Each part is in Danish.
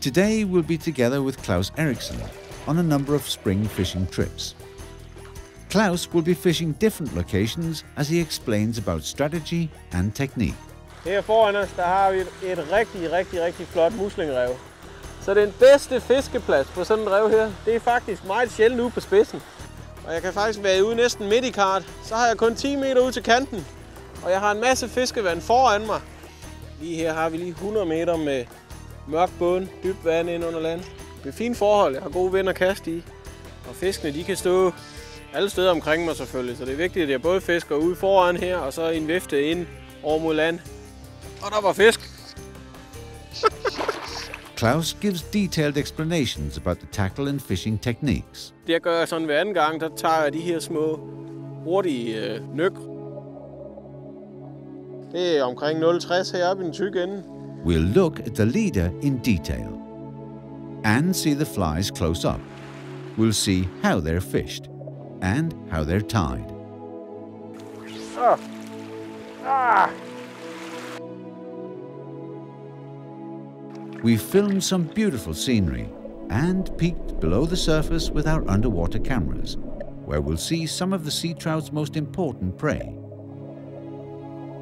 Today we'll be together with Claus Eriksson on a number of spring fishing trips. Claus will be fishing different locations as he explains about strategy and technique. Her foran os, der har vi et rigtig flot muslingerev. Så den bedste fiskeplads på sådan en rev her, det er faktisk meget sjældent ude på spidsen. Og jeg kan faktisk være ude næsten midt i kart. Så har jeg kun 10 meter ud til kanten. Og jeg har en masse fiskevand foran mig. Lige her har vi lige 100 meter med mørk bund, dybt vand ind under land. Det er fine forhold, jeg har gode vind at kaste i. Og fiskene, de kan stå alle steder omkring mig selvfølgelig. Så det er vigtigt, at jeg både fisker ude foran her, og så i en vifte ind over mod land. Og der var fisk! Claus gives detailed explanations about the tackle and fishing techniques. Det gør jeg sådan hver anden gang, der tager jeg de her små, hurtige nyk. Det er omkring 0,60 heroppe i den tykke ende. We'll look at the leader in detail and see the flies close up. We'll see how they're fished and how they're tied. We filmed some beautiful scenery and peeked below the surface with our underwater cameras, where we'll see some of the sea trout's most important prey.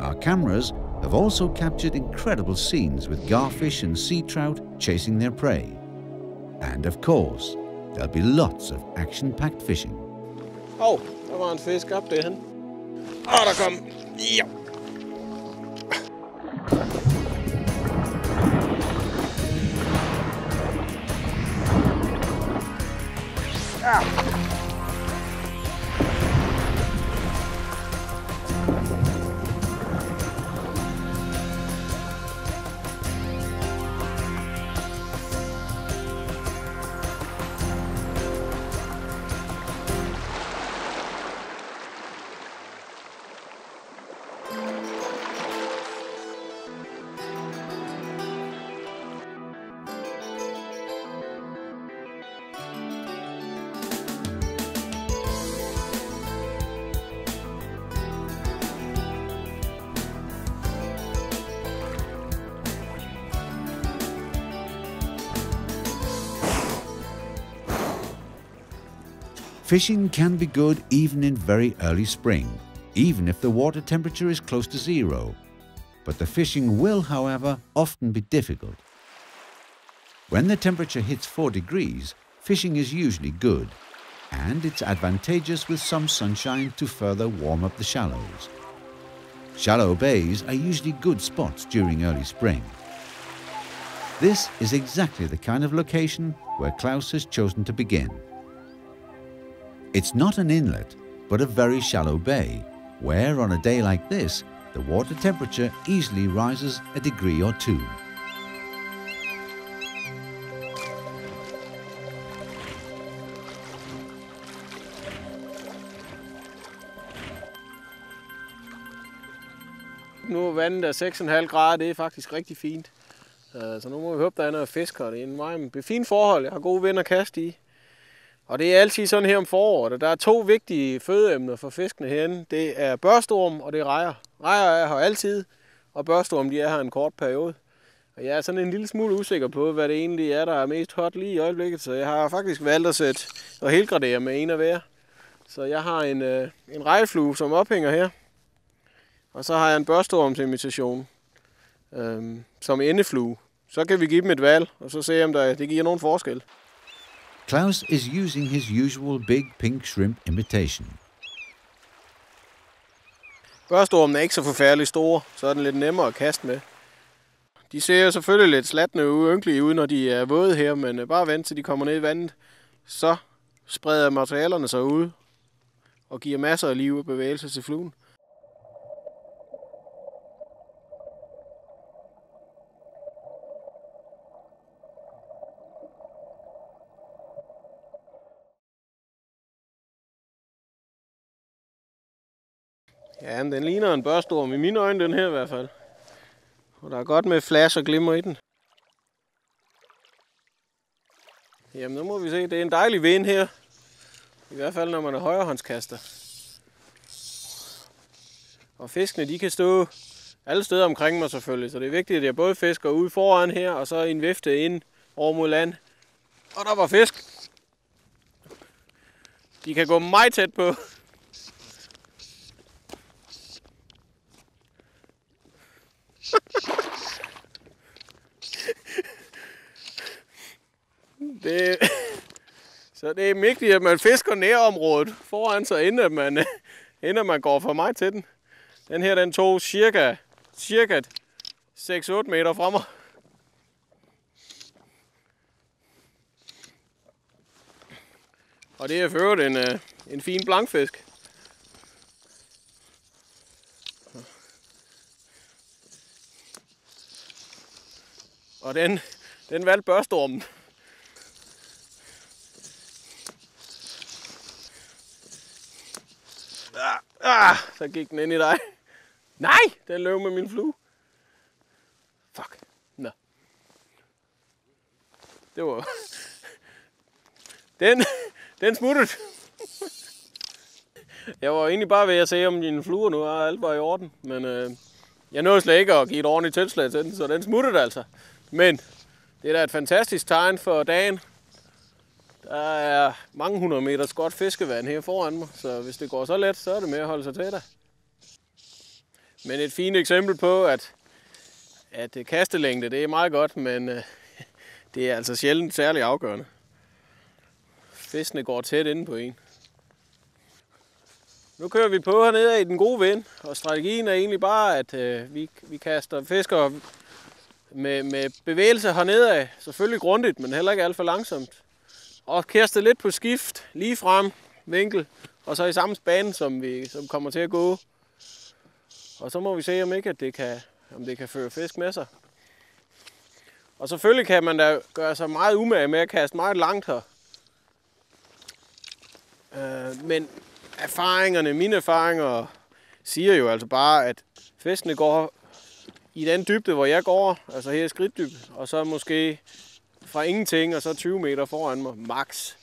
Our cameras have also captured incredible scenes with garfish and sea trout chasing their prey. And of course, there'll be lots of action-packed fishing. Der var en fisk op derhen. Der kom. Ja. Fishing can be good even in very early spring, even if the water temperature is close to zero. But the fishing will, however, often be difficult. When the temperature hits 4 degrees, fishing is usually good, and it's advantageous with some sunshine to further warm up the shallows. Shallow bays are usually good spots during early spring. This is exactly the kind of location where Claus has chosen to begin. It's not an inlet, but a very shallow bay, where on a day like this, the water temperature easily rises a degree or two. Nu er vandet af 6,5 grader, det er faktisk rigtig fint. Så nu må vi håbe, der er noget fisk, og det er en meget fint forhold. Jeg har gode vind at kaste i. Og det er altid sådan her om foråret, og der er 2 vigtige fødeemner for fiskene herinde. Det er børstorm, og det er rejer. Rejer er her altid, og børstorm de er her en kort periode. Og jeg er sådan en lille smule usikker på, hvad det egentlig er, der er mest hot lige i øjeblikket. Så jeg har faktisk valgt at sætte og helgradere med en af hver. Så jeg har en rejeflue, som ophænger her. Og så har jeg en børstormsimitation som endeflue. Så kan vi give dem et valg, og så se om det giver nogen forskel. Claus is using his usual big pink shrimp imitation. Børstormen er ikke så forfærdelig stor, så er den lidt nemmere at kaste med. De ser selvfølgelig lidt slatne og ynkelige ud, når de er våde her, men bare vent til de kommer ned i vandet. Så spreder materialerne sig ud og giver masser af liv og bevægelse til fluen. Ja, men den ligner en børstorm i mine øjne, den her i hvert fald. Og der er godt med flash og glimmer i den. Jamen, nu må vi se. Det er en dejlig vind her. I hvert fald, når man er højrehåndskaster. Og fiskene, de kan stå alle steder omkring mig selvfølgelig. Så det er vigtigt, at jeg både fisker ude foran her, og så i en vifte ind over mod land. Og der var fisk. De kan gå meget tæt på. Så det er vigtigt, at man fisker nærområdet foran sig, inden man går for meget til den. Den her, den tog cirka 6-8 meter fra mig. Og det er for øvrigt en fin blankfisk. Og den valgte børstormen. Så gik den ind i dig. Nej, den løb med min flue. Fuck. Nå. Det var... Den smuttede. Jeg var egentlig bare ved at se, om mine fluer nu alt var i orden. Men jeg nåede slet ikke at give et ordentligt tilslag til den, så den smuttede altså. Men det er da et fantastisk tegn for dagen. Der er mange 100 meters godt fiskevand her foran mig, så hvis det går så let, så er det med at holde sig til der. Men et fint eksempel på, at kastelængde, det er meget godt, men det er altså sjældent særlig afgørende. Fiskene går tæt inde på en. Nu kører vi på hernede i den gode vind, og strategien er egentlig bare, at vi kaster fisker med bevægelse hernede af. Selvfølgelig grundigt, men heller ikke alt for langsomt. Og kaste lidt på skift, lige frem, vinkel, og så i samme bane, som kommer til at gå. Og så må vi se, om det kan føre fisk med sig. Og selvfølgelig kan man da gøre sig meget umage med at kaste meget langt her. Men mine erfaringer siger jo altså bare, at fiskene går i den dybde, hvor jeg går, altså her i skridtdybde, og så måske fra ingenting, og så 20 meter foran mig, max.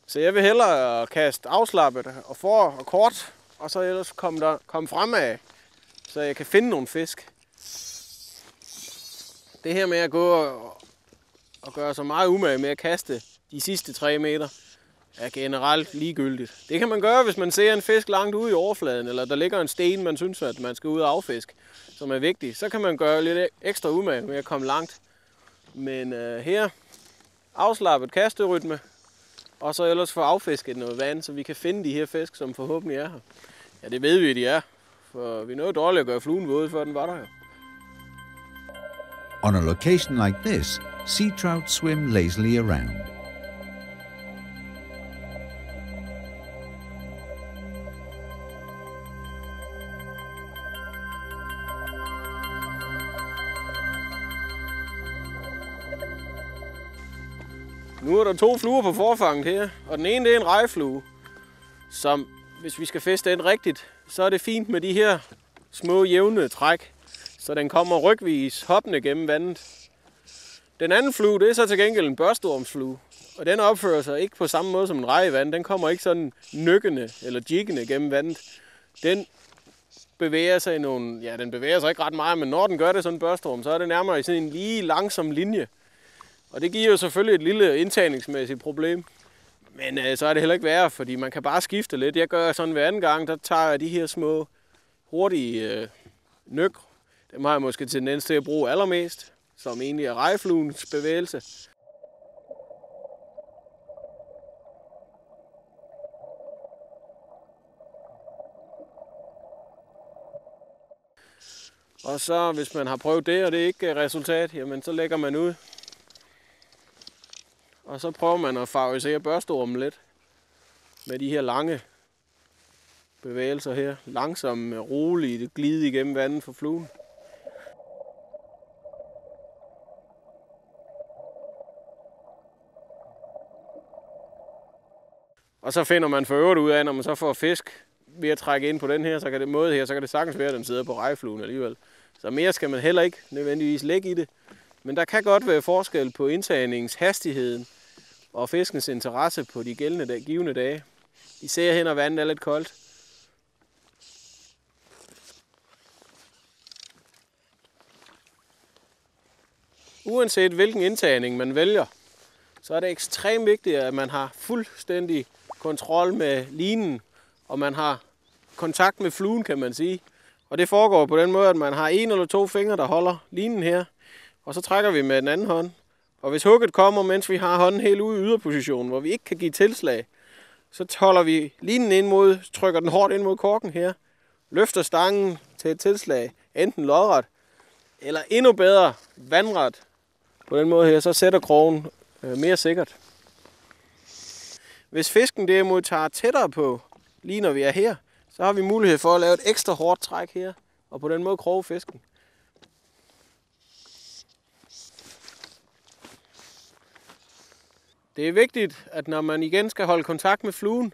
Så jeg vil hellere kaste afslappet og kort, og så ellers komme fremad, så jeg kan finde nogle fisk. Det her med at gå og gøre sig meget umage med at kaste de sidste 3 meter, er generelt ligegyldigt. Det kan man gøre, hvis man ser en fisk langt ude i overfladen, eller der ligger en sten, man synes, at man skal ud og affiske, som er vigtig. Så kan man gøre lidt ekstra umage med at komme langt. Men her, afslappet kasterytme, og så ellers få affisket noget vand, så vi kan finde de her fisk, som forhåbentlig er her. Ja, det ved vi, at de er, for vi nåede dårligt at gøre fluen våd, før den var der jo. On a location like this, sea trout swim lazily around. Nu er der 2 fluer på forfanget her, og den ene det er en rejeflue, som hvis vi skal fiske den rigtigt, så er det fint med de her små jævne træk, så den kommer rygvis hoppende gennem vandet. Den anden flue, det er så til gengæld en børstormsflue, og den opfører sig ikke på samme måde som en reje i vand. Den kommer ikke sådan nykkende eller jiggende gennem vandet. Den bevæger sig den bevæger sig ikke ret meget, men når den gør det sådan en børstorm, så er det nærmere i sådan en lige langsom linje. Og det giver jo selvfølgelig et lille indtagningsmæssigt problem. Men så er det heller ikke værre, fordi man kan bare skifte lidt. Jeg gør sådan hver anden gang, der tager jeg de her små hurtige nyk. Dem har jeg måske tendens til at bruge allermest, som egentlig er rejefluens bevægelse. Og så hvis man har prøvet det, og det er ikke resultat, jamen så lægger man ud. Og så prøver man at favorisere børstormen lidt med de her lange bevægelser her. Langsomt, roligt, glide igennem vandet for fluen. Og så finder man for øvrigt ud af, når man så får fisk ved at trække ind på den her, så kan det sagtens være, at den sidder på rejefluen alligevel. Så mere skal man heller ikke nødvendigvis lægge i det. Men der kan godt være forskel på indtagningshastigheden og fiskens interesse på de givende dage. Især hen, når vandet er lidt koldt. uanset hvilken indtagning man vælger, så er det ekstremt vigtigt, at man har fuldstændig kontrol med linen, og man har kontakt med fluen, kan man sige. Og det foregår på den måde, at man har 1 eller 2 fingre, der holder linen her, og så trækker vi med den anden hånd. Og hvis hugget kommer, mens vi har hånden helt ude i yderpositionen, hvor vi ikke kan give tilslag, så holder vi linen ind mod, trykker den hårdt ind mod korken her, løfter stangen til et tilslag, enten lodret, eller endnu bedre vandret. På den måde her, så sætter krogen mere sikkert. Hvis fisken derimod tager tættere på, lige når vi er her, så har vi mulighed for at lave et ekstra hårdt træk her, og på den måde kroge fisken. Det er vigtigt, at når man igen skal holde kontakt med fluen,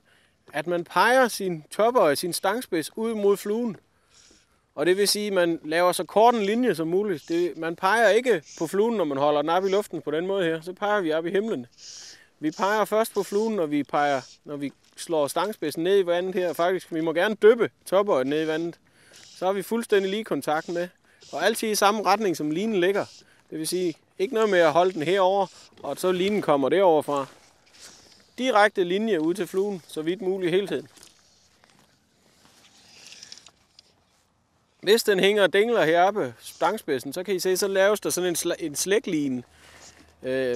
at man peger sin topper og sin stangspids ud mod fluen. Og det vil sige, at man laver så kort en linje som muligt. Man peger ikke på fluen, når man holder den op i luften på den måde her. Så peger vi op i himlen. Vi peger først på fluen, når vi slår stangspidsen ned i vandet her. Faktisk, vi må gerne dyppe topperet ned i vandet. Så har vi fuldstændig lige kontakt med. Og altid i samme retning, som linen ligger. Det vil sige, ikke noget med at holde den herover, og så linen kommer derover fra. Direkte linje ud til fluen, så vidt muligt hele tiden. Hvis den hænger og dingler heroppe, stangspidsen, så kan I se, så laves der sådan en slægline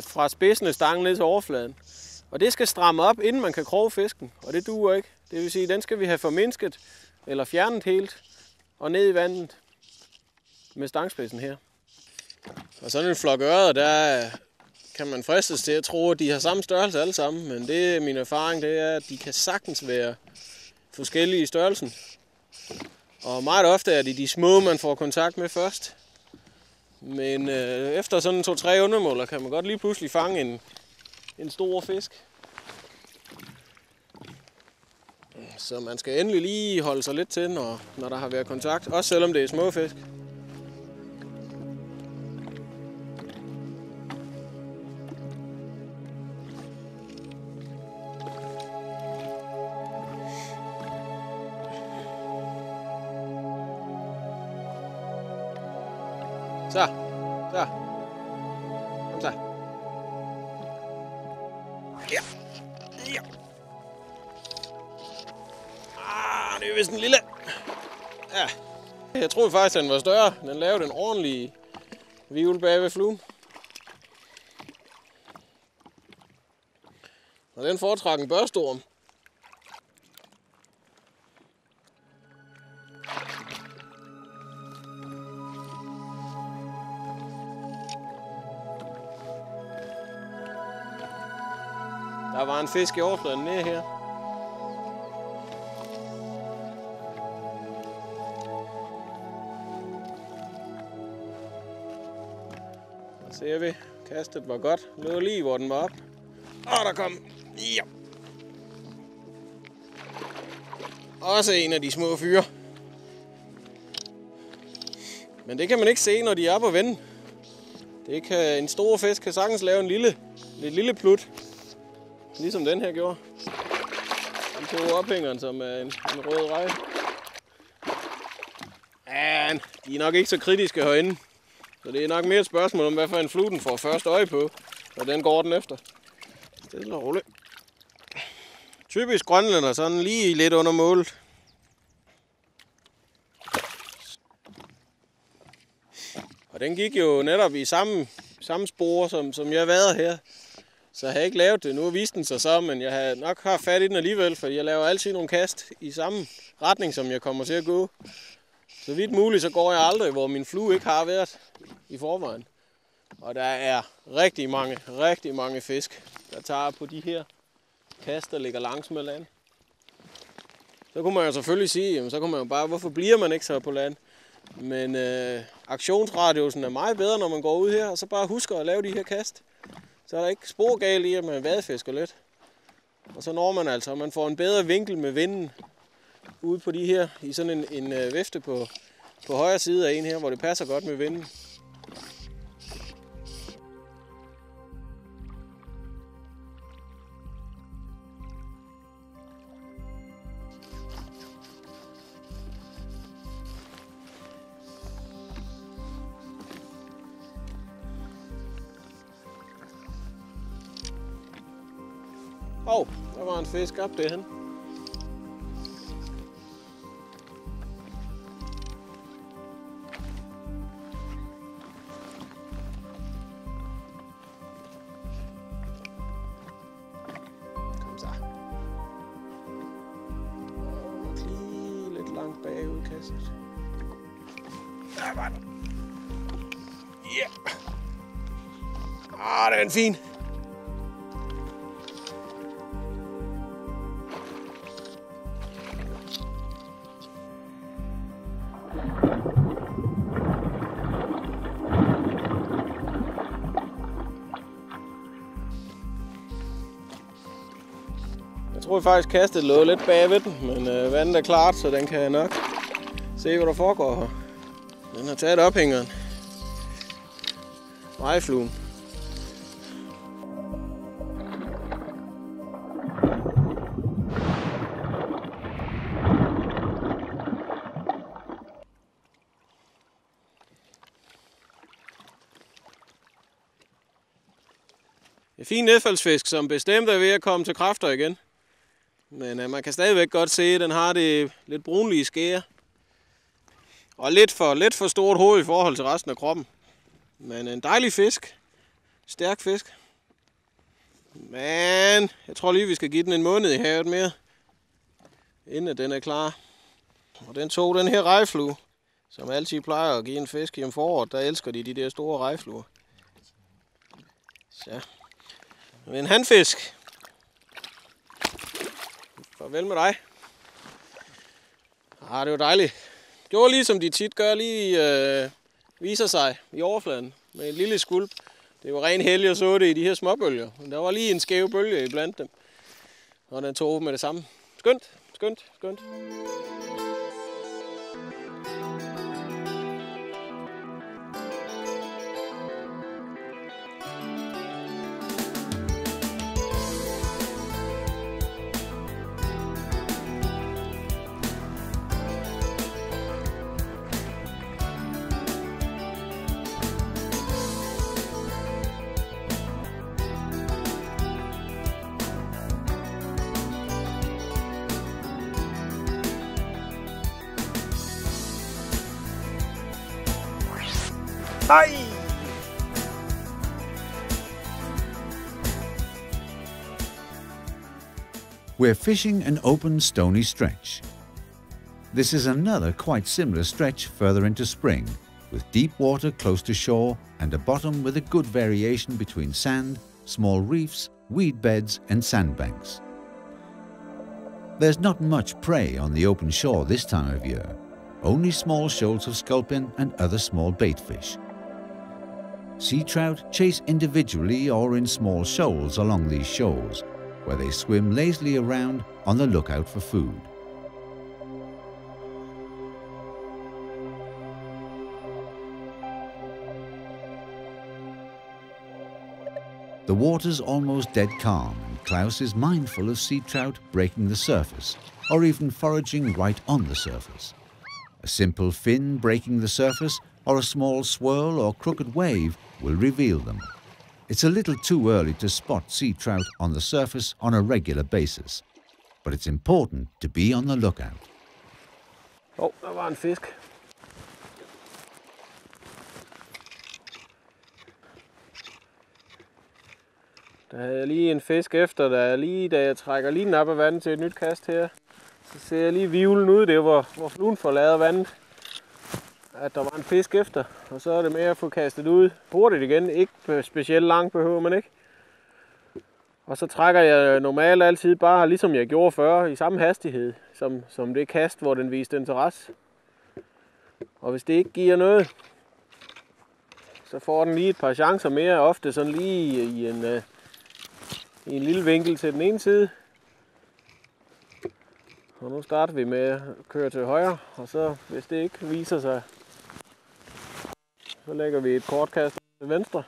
fra spidsen af stangen ned til overfladen. Og det skal stramme op, inden man kan kroge fisken, og det duer ikke. Det vil sige, den skal vi have formindsket eller fjernet helt og ned i vandet med stangspidsen her. Og sådan en flok ørred, der kan man fristes til at tro, at de har samme størrelse alle sammen. Men det er min erfaring, det er, at de kan sagtens være forskellige i størrelsen. Og meget ofte er det de små, man får kontakt med først. Men efter sådan 2-3 undermåler kan man godt lige pludselig fange en stor fisk. Så man skal endelig lige holde sig lidt til, når der har været kontakt. Også selvom det er små fisk. Så. Kom så. Ja. Det er vist en lille. Ja. Jeg troede faktisk, den var større. Den lavede en ordentlig hvirvel bag ved fluen. Og den foretrækker en børstorm. Der var en fisk i overfladen nede her. Og ser vi, kastet var godt. Lå lige, hvor den var op. Og der kom. Ja. Også en af de små fyre. Men det kan man ikke se, når de er oppe og vende. En stor fisk kan sagtens lave en lille plut. Ligesom den her gjorde. Den tog ophængeren, som er en rød reje. Ja, de er nok ikke så kritiske herinde. Så det er nok mere et spørgsmål om, hvad for en flue den får først øje på, og den går den efter. Stille og roligt. Typisk grønlænder, sådan lige lidt under målet. Og den gik jo netop i samme spor, som jeg har været her. Så jeg har ikke lavet det. Nu viste den sig så, men jeg har nok haft fat i den alligevel, for jeg laver altid nogle kast i samme retning, som jeg kommer til at gå. Så vidt muligt, så går jeg aldrig, hvor min flue ikke har været i forvejen. Og der er rigtig mange fisk, der tager på de her kast, der ligger langs med land. Så kunne man jo selvfølgelig sige, jamen, så kunne man jo bare, hvorfor bliver man ikke så på land? Men aktionsradiusen er meget bedre, når man går ud her, og så bare husker at lave de her kast. Så er der ikke spor galt i, at man vadefisker lidt. Og så når man altså, man får en bedre vinkel med vinden ude på de her, i sådan en vifte på højre side af en her, hvor det passer godt med vinden. Der var en fisk op derhen. Kom så. Lige lidt langt bagud kastet. Der var den. Ja. Det er en fin. Jeg tror faktisk kastet lå lidt bagved den, men vandet er klart, så den kan nok se, hvad der foregår her. Den har taget ophængeren. Rejfluen. En fin nedfaldsfisk, som bestemt er ved at komme til kræfter igen. Men man kan stadigvæk godt se, at den har det lidt brunlige skære. Og lidt for stort hoved i forhold til resten af kroppen. Men en dejlig fisk. Stærk fisk. Men jeg tror lige, vi skal give den en måned i havet mere. Inden den er klar. Og den tog den her rejflue, som altid plejer at give en fisk i om foråret. Der elsker de der store rejfluer. Så. En handfisk. Farvel med dig. Det var dejligt. Gjorde lige som de tit gør, lige viser sig i overfladen med en lille skulp. Det var ren heldig at så det i de her småbølger. Men der var lige en skæv bølge iblandt dem. Og den tog med det samme. Skønt, skønt, skønt. Nej! We're fishing an open stony stretch. This is another quite similar stretch further into spring, with deep water close to shore and a bottom with a good variation between sand, small reefs, weed beds and sandbanks. There's not much prey on the open shore this time of year, only small shoals of sculpin and other small bait fish. Sea trout chase individually or in small shoals along these shores, where they swim lazily around on the lookout for food. The water's almost dead calm, and Klaus is mindful of sea trout breaking the surface, or even foraging right on the surface. A simple fin breaking the surface, or a small swirl or crooked wave will reveal them. It's a little too early to spot sea trout on the surface on a regular basis, but it's important to be on the lookout. Der var en fisk. Der havde jeg lige en fisk efter, da jeg trækker lige den op af vandet til et nyt kast her. Så ser jeg lige vivlen ud der, hvor fluen forlader vandet. At der var en fisk efter, og så er det med at få kastet ud hurtigt igen. Ikke specielt langt behøver man ikke. Og så trækker jeg normalt altid bare, ligesom jeg gjorde før, i samme hastighed, som det kast, hvor den viste interesse. Og hvis det ikke giver noget, så får den lige et par chancer mere, ofte sådan lige i en lille vinkel til den ene side. Og nu starter vi med at køre til højre, og så hvis det ikke viser sig, så lægger vi et kort kast til venstre.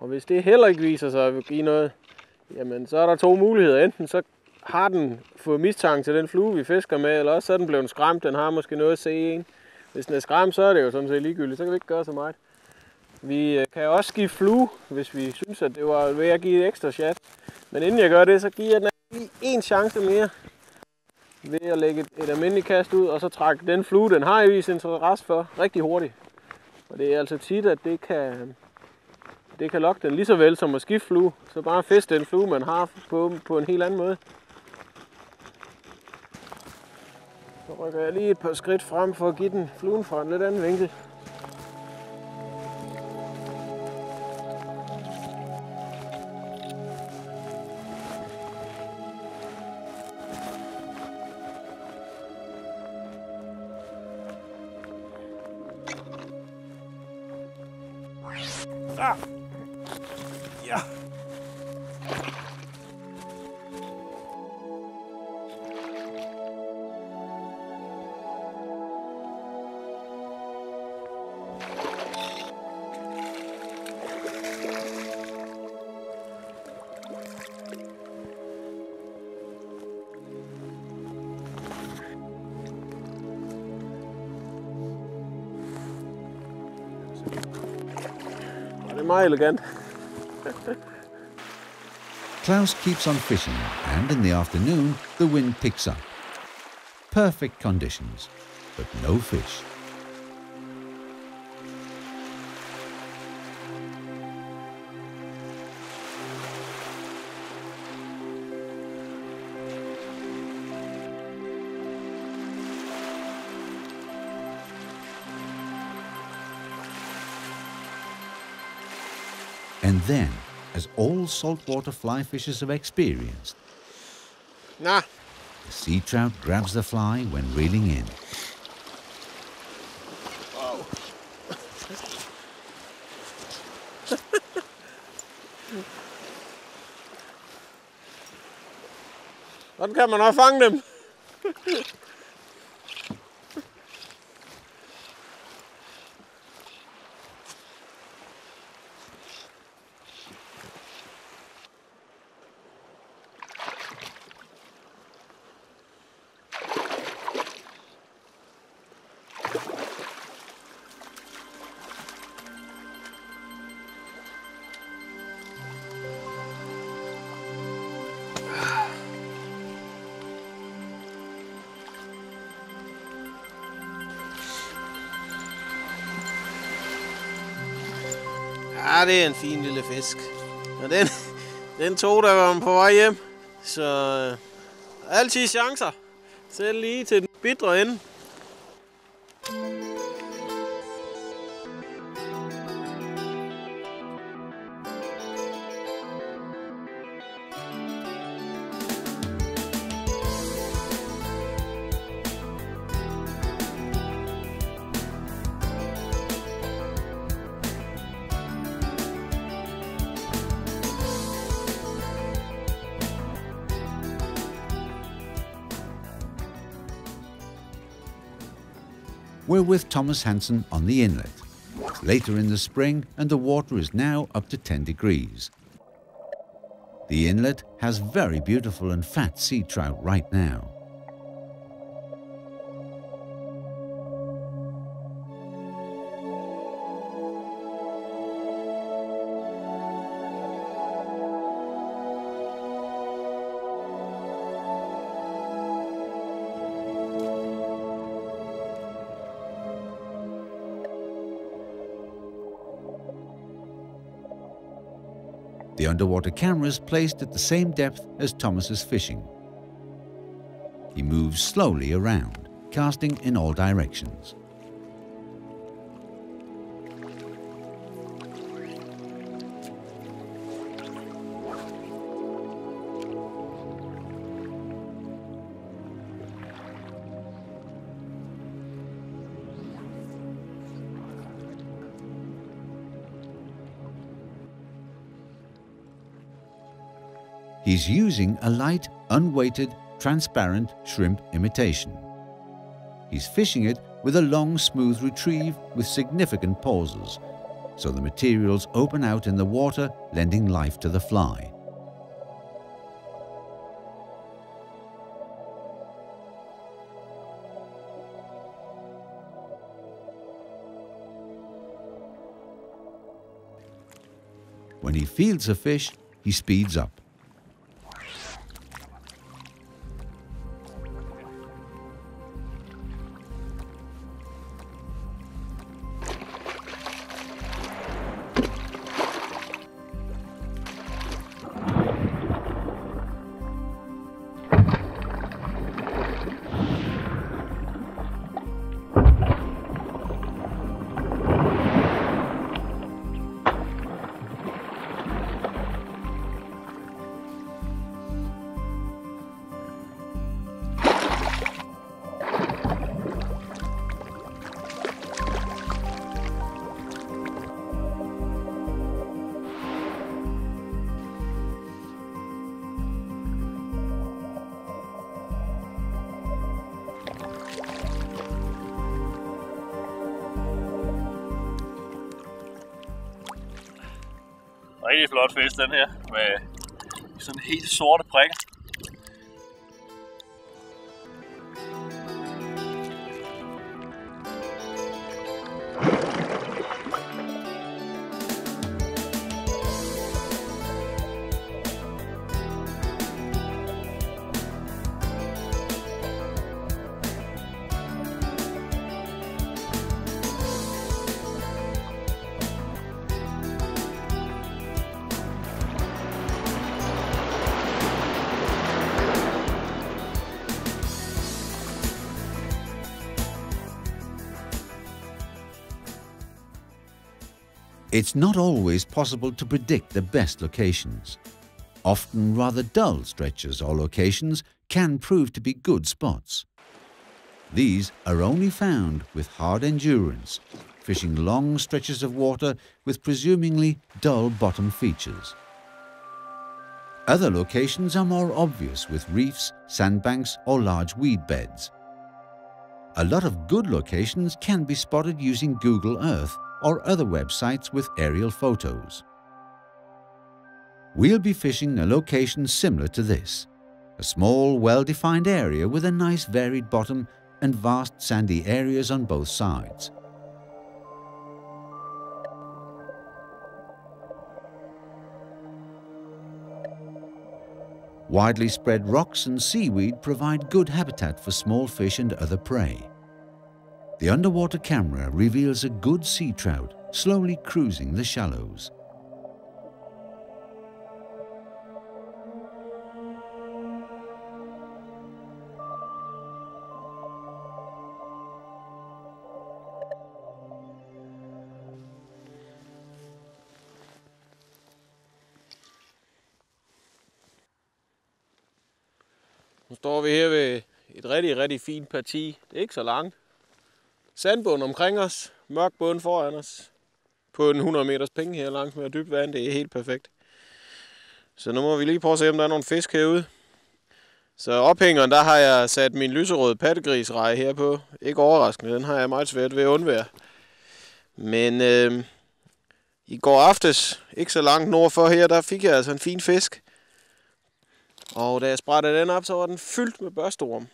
Og hvis det heller ikke viser sig at give noget, jamen så er der to muligheder. Enten så har den fået mistanke til den flue, vi fisker med, eller også så er den blevet skræmt. Den har måske noget at se, ikke? Hvis den er skræmt, så er det jo sådan set ligegyldigt. Så kan vi ikke gøre så meget. Vi kan også give flue, hvis vi synes, at det var ved at give et ekstra chat. Men inden jeg gør det, så giver jeg den lige en chance mere ved at lægge et almindeligt kast ud, og så trække den flue, den har i interesse for, rigtig hurtigt. Og det er altså tit, at det kan lokke den lige så vel som at skifte flue. Så bare fisk den flue, man har på en helt anden måde. Så rykker jeg lige et par skridt frem for at give den fluen fra en lidt anden vinkel. Ah. Ja. Det er meget elegant. Klaus keeps on fishing, and in the afternoon, the wind picks up. Perfect conditions, but no fish. And then, as all saltwater fly fishers have experienced, Nah. the sea trout grabs the fly when reeling in. Wow. Sådan kan man også fange dem. Ja, det er en fin lille fisk. Og den tog, der var på vej hjem. Så altid chancer. Selv lige til den bitre ende. We're with Thomas Hansen on the inlet. It's later in the spring and the water is now up to 10 degrees. The inlet has very beautiful and fat sea trout right now. The underwater camera is placed at the same depth as Thomas is fishing. He moves slowly around, casting in all directions. He's using a light, unweighted, transparent shrimp imitation. He's fishing it with a long, smooth retrieve with significant pauses, so the materials open out in the water, lending life to the fly. When he feels a fish, he speeds up. Rigtig flot fisk, den her, med sådan helt sorte prikker. It's not always possible to predict the best locations. Often rather dull stretches or locations can prove to be good spots. These are only found with hard endurance, fishing long stretches of water with presumably dull bottom features. Other locations are more obvious with reefs, sandbanks or large weed beds. A lot of good locations can be spotted using Google Earth or other websites with aerial photos. We'll be fishing a location similar to this, a small, well-defined area with a nice varied bottom and vast sandy areas on both sides. Widely spread rocks and seaweed provide good habitat for small fish and other prey. The underwater camera reveals a good sea trout slowly cruising the shallows. Nu står vi her ved et rigtig fint parti. Det er ikke så langt. Sandbund omkring os, mørk bund foran os. På en 100 meters penge her langs med dybt vand, det er helt perfekt. Så nu må vi lige prøve at se, om der er nogle fisk herude. Så ophængeren, der har jeg sat min lyserøde pattegrisreje her på. Ikke overraskende, den har jeg meget svært ved at undvære. Men i går aftes, ikke så langt nordfor her, der fik jeg altså en fin fisk. Og da jeg sprættede den op, så var den fyldt med børstorm.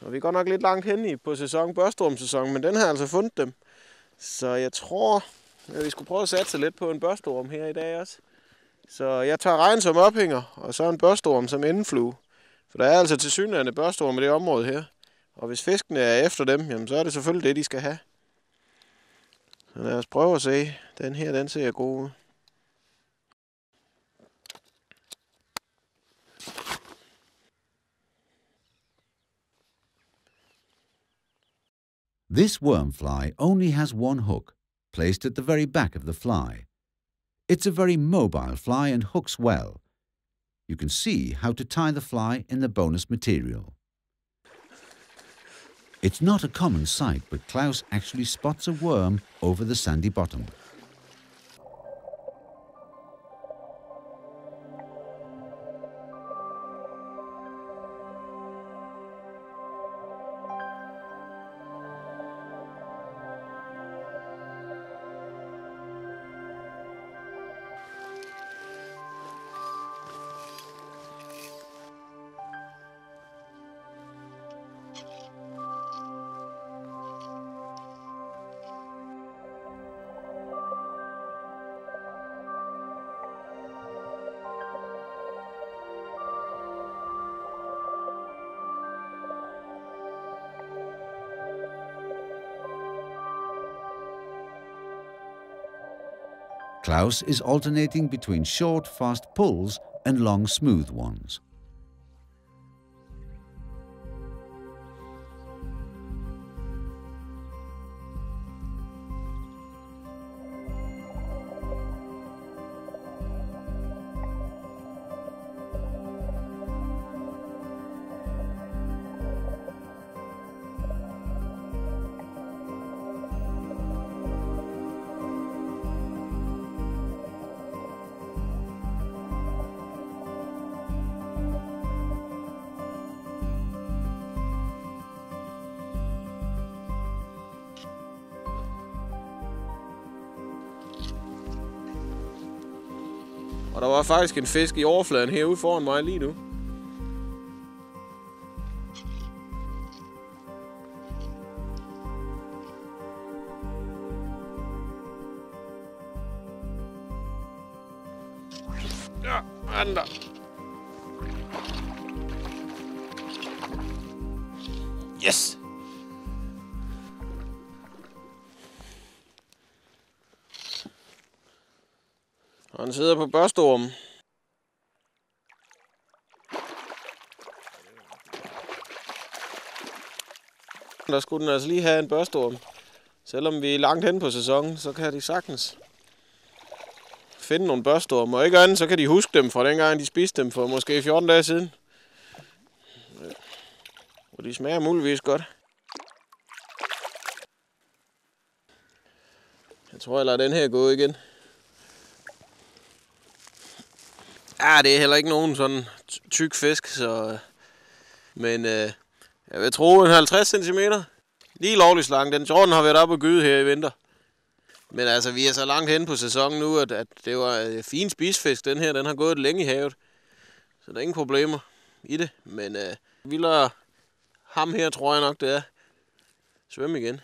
Og vi er godt nok lidt langt hen på børstormsæsonen, men den har altså fundet dem. Så jeg tror, at vi skulle prøve at satse lidt på en børstorm her i dag også. Så jeg tager regn som ophænger, og så en børstorm som indflue. For der er altså tilsyneladende børstorm i det område her. Og hvis fiskene er efter dem, jamen, så er det selvfølgelig det, de skal have. Så lad os prøve at se. Den her, den ser god ud. This wormfly only has one hook, placed at the very back of the fly. It's a very mobile fly and hooks well. You can see how to tie the fly in the bonus material. It's not a common sight, but Klaus actually spots a worm over the sandy bottom. Klaus is alternating between short, fast pulls and long, smooth ones. Og der var faktisk en fisk i overfladen herude foran mig lige nu. Ja, anden der. Yes! Og han sidder på børstormen. Der skulle den altså lige have en børstorm. Selvom vi er langt hen på sæsonen, så kan de sagtens finde nogle børstorme. Og ikke andet, så kan de huske dem fra dengang, de spiste dem for måske 14 dage siden. Og de smager muligvis godt. Jeg tror, jeg lader den her gå igen. Ja, det er heller ikke nogen sådan tyk fisk, så... Men jeg vil tro en 50 cm. Lige lovligt lang. Den Jordan har været oppe og gyde her i vinter. Men altså, vi er så langt hen på sæsonen nu, at det var fin spisfisk. Den her, den har gået længe i havet. Så der er ingen problemer i det. Men vi lader ham her, tror jeg nok, det er. Svømme igen.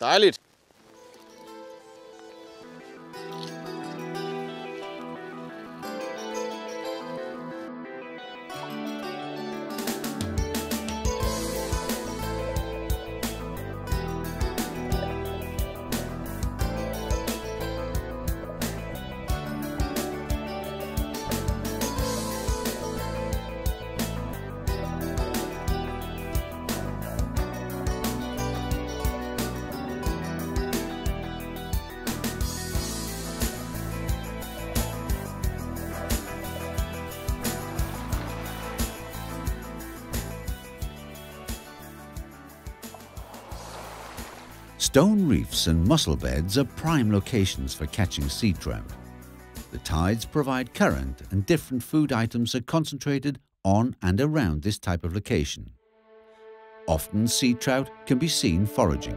Dejligt. Stone reefs and mussel beds are prime locations for catching sea trout. The tides provide current and different food items are concentrated on and around this type of location. Often sea trout can be seen foraging.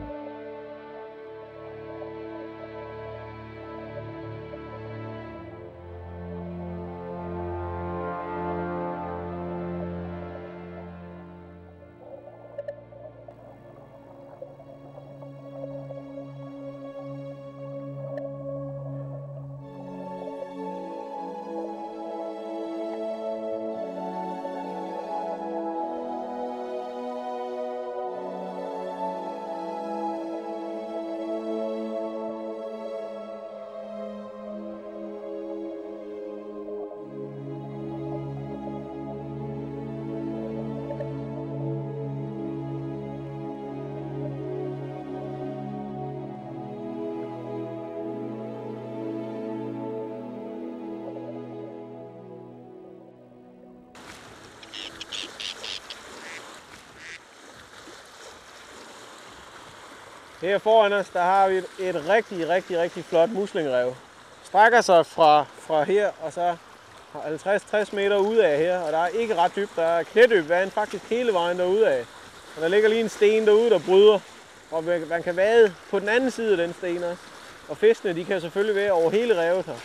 Her foran os, der har vi et rigtig flot muslingerev. Strækker sig fra her og så 50-60 meter ud af her, og der er ikke ret dybt. Der er knædyb vand faktisk hele vejen derude af. Og der ligger lige en sten derude, der bryder, og man kan vade på den anden side af den sten også. Og fiskene, de kan selvfølgelig være over hele revet her.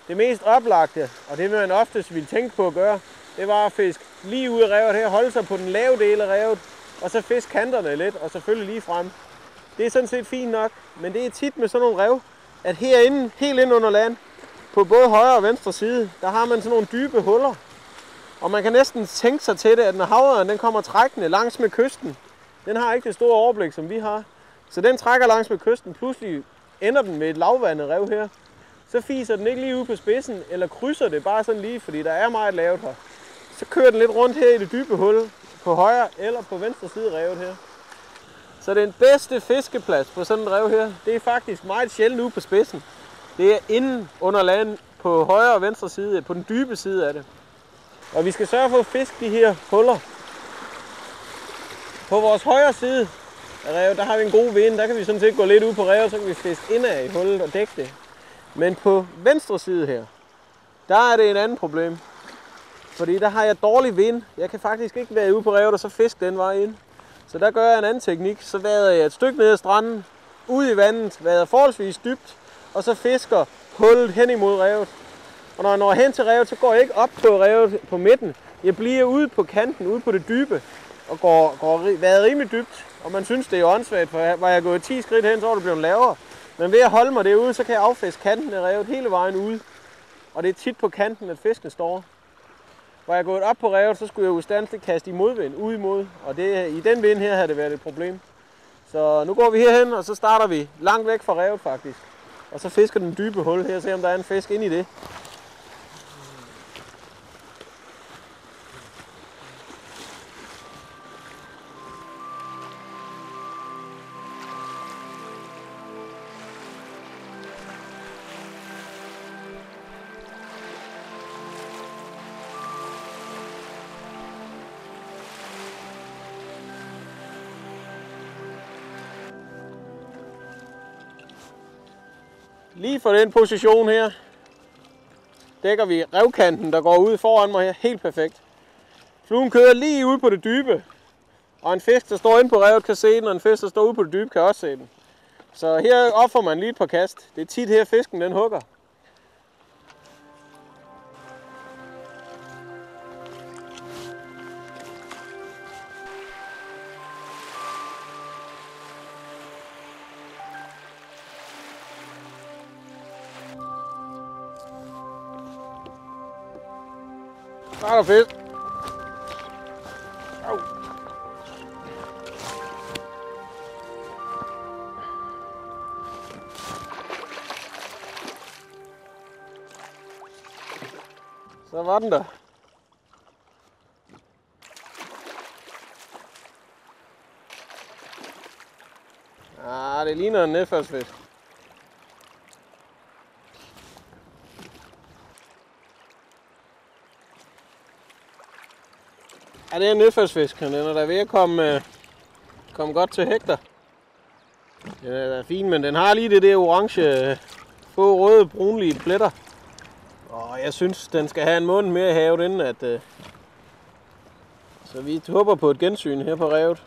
Det mest oplagte, og det man oftest ville tænke på at gøre, det var at fiske lige ud af revet her, holde sig på den lave del af revet, og så fiske kanterne lidt, og selvfølgelig lige frem. Det er sådan set fint nok, men det er tit med sådan nogle rev, at herinde, helt ind under land, på både højre og venstre side, der har man sådan nogle dybe huller. Og man kan næsten tænke sig til det, at når havørnen den kommer trækkende langs med kysten, den har ikke det store overblik, som vi har. Så den trækker langs med kysten, pludselig ender den med et lavvandet rev her, så fiser den ikke lige ud på spidsen, eller krydser det bare sådan lige, fordi der er meget lavt her. Så kører den lidt rundt her i det dybe hul, på højre eller på venstre side af revet her. Så den bedste fiskeplads på sådan et rev her, det er faktisk meget sjældent ude på spidsen. Det er inden under land på højre og venstre side, på den dybe side af det. Og vi skal sørge for at fiske de her huller. På vores højre side af revet, der har vi en god vind. Der kan vi sådan set gå lidt ud på revet, så kan vi fiske indad i hullet og dække det. Men på venstre side her, der er det en anden problem. Fordi der har jeg dårlig vind. Jeg kan faktisk ikke være ude på revet og så fiske den vej ind. Så der gør jeg en anden teknik. Så vader jeg et stykke ned ad stranden, ud i vandet, vader forholdsvis dybt, og så fisker hullet hen imod revet. Og når jeg når hen til revet, så går jeg ikke op på revet på midten. Jeg bliver ude på kanten, ude på det dybe, og vader rimelig dybt. Og man synes, det er åndssvagt, for var jeg gået 10 skridt hen, så var det blevet lavere. Men ved at holde mig derude, så kan jeg affiske kanten af revet hele vejen ude. Og det er tit på kanten, at fisken står. Var jeg gået op på revet, så skulle jeg ustandsligt kaste i modvind, ud imod. Og i den vind her havde det været et problem. Så nu går vi herhen, og så starter vi langt væk fra revet faktisk. Og så fisker den dybe hul her, og ser om der er en fisk inde i det. Lige for den position her, dækker vi revkanten, der går ud foran mig her, helt perfekt. Fluen kører lige ud på det dybe, og en fisk, der står inde på revet, kan se den, og en fisk, der står ude på det dybe, kan også se den. Så her offer man lige et par kast. Det er tit her, fisken den hugger. Så er der fisk. Au. Så var den der. Ah, det ligner en nedfaldsfisk. Ja, det er en nedfaldsfisk, den er da ved at komme godt til hektar. Den er da fin, men den har lige det der orange, få røde, brunlige pletter. Og jeg synes, den skal have en måned mere i havet, inden at... Så vi håber på et gensyn her på revet.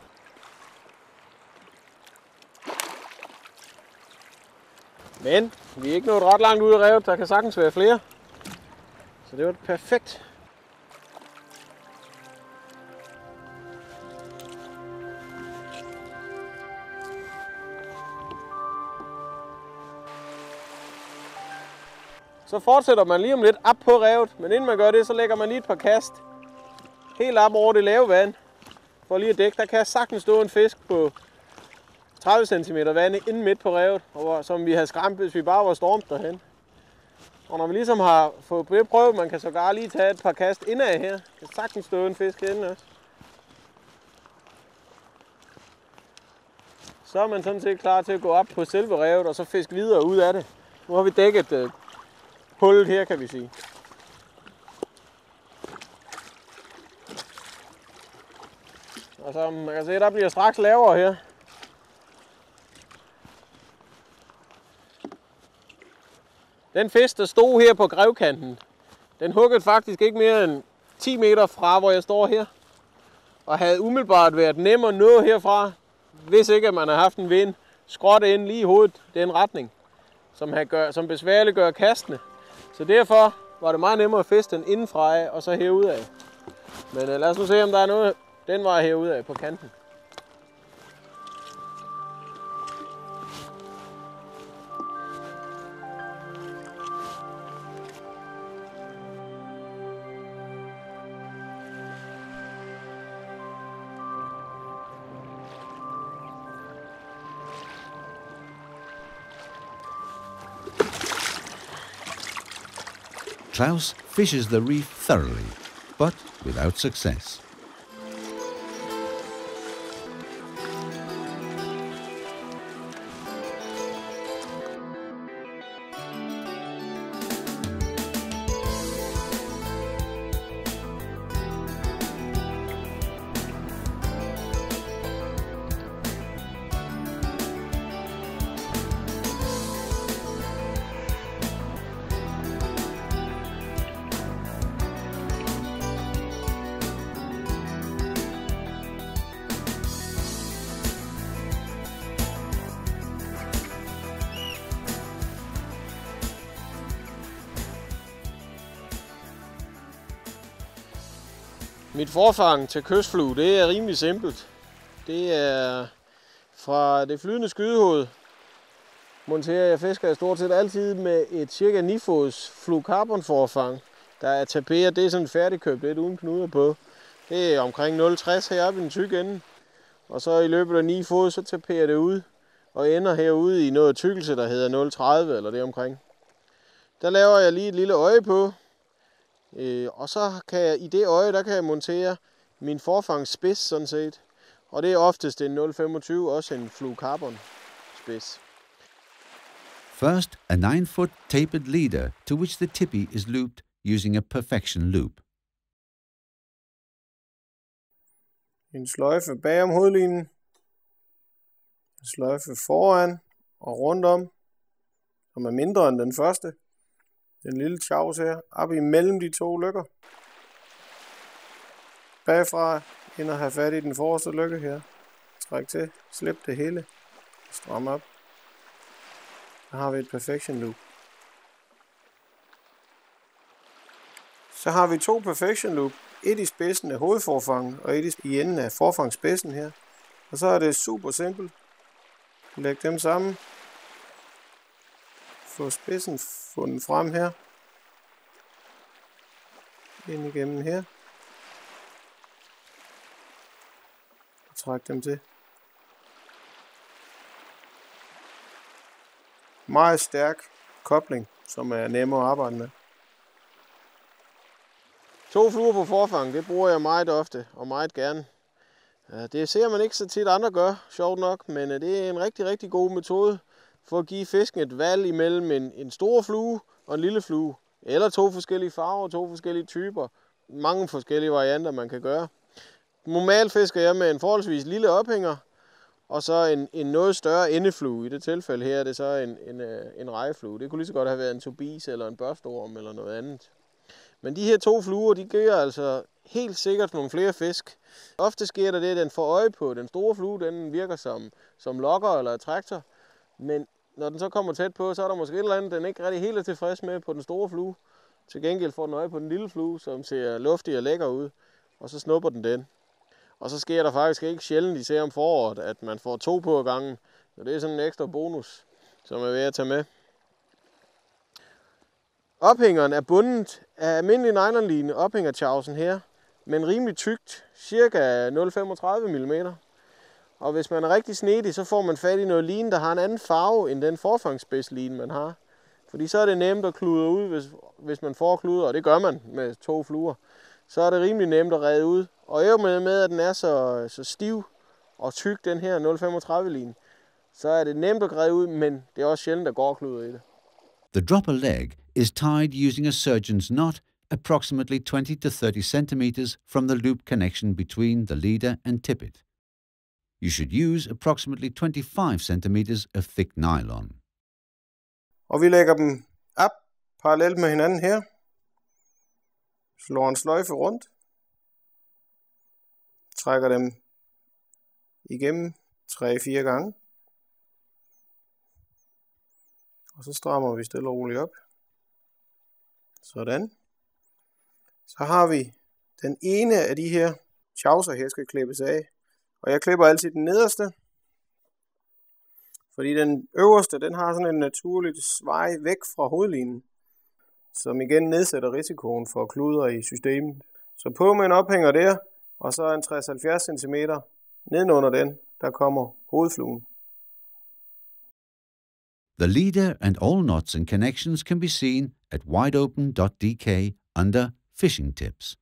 Men vi er ikke nået ret langt ud af revet, der kan sagtens være flere. Så det var perfekt. Så fortsætter man lige om lidt op på revet, men inden man gør det, så lægger man lige et par kast helt op over det lave vand, for lige at dække. Der kan sagtens stå en fisk på 30 cm vand inden midt på revet, som vi har skræmt, hvis vi bare var stormt derhen. Og når vi ligesom har fået det prøvet, man kan sågar lige tage et par kast indad her. Der kan sagtens stå en fisk herinde også. Så er man sådan set klar til at gå op på selve revet og så fiske videre ud af det. Nu har vi dækket hullet her, kan vi sige. Og så man kan se, der bliver straks lavere her. Den fisk, der stod her på grevkanten, den huggede faktisk ikke mere end 10 meter fra, hvor jeg står her. Og havde umiddelbart været nem at nå herfra, hvis ikke at man har haft en vind skråt ind lige i hovedet, den retning, som besværliggør kastene. Så derfor var det meget nemmere at fiske den indenfra af, og så herudad. Men lad os nu se, om der er noget den vej herudad på kanten. Klaus fishes the reef thoroughly, but without success. Mit forfang til kystflue, det er rimelig simpelt. Det er fra det flydende skydehoved. Monterer jeg fisker stort set altid med et cirka 9 fods fluorocarbon forfang. Der er taperet, det er sådan færdigkøbt, lidt uden knuder på. Det er omkring 0,60 heroppe i den tykke ende. Og så i løbet af 9 fod, så taperer det ud og ender herude i noget tykkelse, der hedder 0,30 eller det omkring. Der laver jeg lige et lille øje på. Og så kan jeg i det øje, der kan jeg montere min forfangsspids sådan set. Og det er oftest en 0,25, også en fluorocarbon spids. First, a 9-foot tapered leader to which the tippy is looped using a perfection loop. En sløjfe bagom hovedlinjen. En sløjfe foran og rundt om, som er mindre end den første. Den lille tjavs her, op imellem de to lykker. Bagfra ind og have fat i den forreste lykke her. Træk til, slip det hele, stram op. Så har vi et perfection loop. Så har vi 2 perfection loop. Et i spidsen af hovedforfangen, og et i enden af forfangsspidsen her. Og så er det super simpelt. Læg dem sammen. Få spidsen fundet frem her. Ind igennem her. Og træk dem til. Meget stærk kobling, som er nemmere at arbejde med. 2 fluer på forfang, det bruger jeg meget ofte og meget gerne. Det ser man ikke så tit andre gør, sjovt nok, men det er en rigtig, rigtig god metode for at give fisken et valg imellem en stor flue og en lille flue. Eller 2 forskellige farver, 2 forskellige typer. Mange forskellige varianter, man kan gøre. Normalt fisker jeg med en forholdsvis lille ophænger, og så en noget større endeflue. I det tilfælde her er det så en rejeflue. Det kunne lige så godt have været en tobis eller en børsteorm eller noget andet. Men de her 2 fluer, de gør altså helt sikkert nogle flere fisk. Ofte sker der det, at den får øje på den store flue, den virker som lokker eller traktor. Men når den så kommer tæt på, så er der måske et eller andet, den ikke rigtig helt er tilfreds med på den store flue. Til gengæld får den øje på den lille flue, som ser luftig og lækker ud, og så snupper den. Og så sker der faktisk ikke sjældent, især om foråret, at man får 2 på ad gangen. Så det er sådan en ekstra bonus, som er ved at tage med. Ophængeren er bundet af almindelig nylonline, ophængertjavsen her, men rimelig tykt, cirka 0,35 mm. Og hvis man er rigtig snedig, så får man fat i noget line, der har en anden farve end den forfangsspidsline, man har. Fordi så er det nemt at kludre ud, hvis man får kluder, og det gør man med 2 fluer. Så er det rimelig nemt at redde ud. Og i og med, at den er så stiv og tyk, den her 0,35-line, så er det nemt at redde ud, men det er også sjældent, der går kluder i det. The dropper leg is tied using a surgeon's knot approximately 20 to 30 centimeters from the loop connection between the leader and tippet. You should use approximately 25 centimeters of thick nylon. Og vi lægger dem op parallelt med hinanden her. Slår en sløjfe rundt. Trækker dem igennem 3-4 gange. Og så strammer vi stille og roligt op. Sådan. Så har vi den ene af de her tjavser her skal klippes af. Og jeg klipper altid den nederste. Fordi den øverste, den har sådan en naturligt svej væk fra hovedlinjen. Som igen nedsætter risikoen for kluder i systemet. Så på med en ophænger der, og så en 60-70 cm nedenunder den, der kommer hovedfluen. The leader and all knots and connections can be seen at wideopen.dk under Fishing Tips.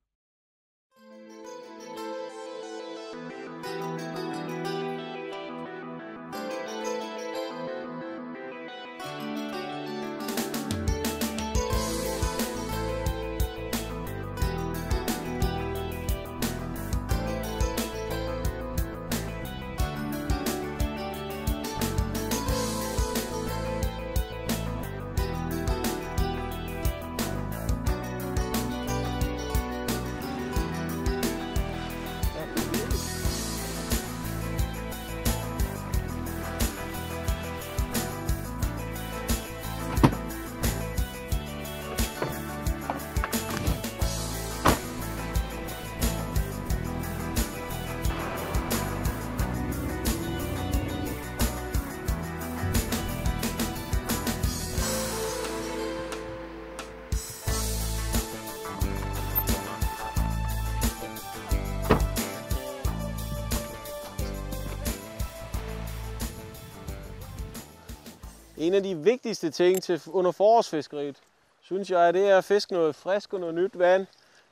En af de vigtigste ting under forårsfiskeriet, synes jeg, det er at fiske noget frisk og noget nyt vand.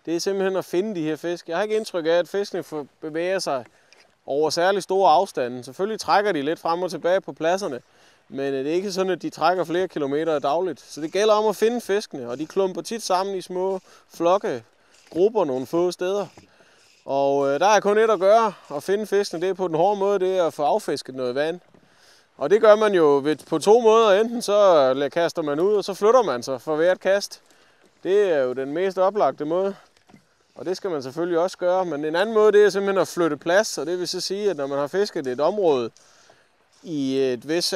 Det er simpelthen at finde de her fisk. Jeg har ikke indtryk af, at fiskene bevæger sig over særlig store afstande. Selvfølgelig trækker de lidt frem og tilbage på pladserne, men det er ikke sådan, at de trækker flere kilometer dagligt. Så det gælder om at finde fiskene, og de klumper tit sammen i små flokke, grupper nogle få steder. Og der er kun et at gøre, at finde fiskene. Det er på den hårde måde, det er at få affisket noget vand. Og det gør man jo på to måder. Enten så kaster man ud, og så flytter man sig for hvert kast. Det er jo den mest oplagte måde. Og det skal man selvfølgelig også gøre. Men en anden måde, det er simpelthen at flytte plads. Og det vil så sige, at når man har fisket et område i et vis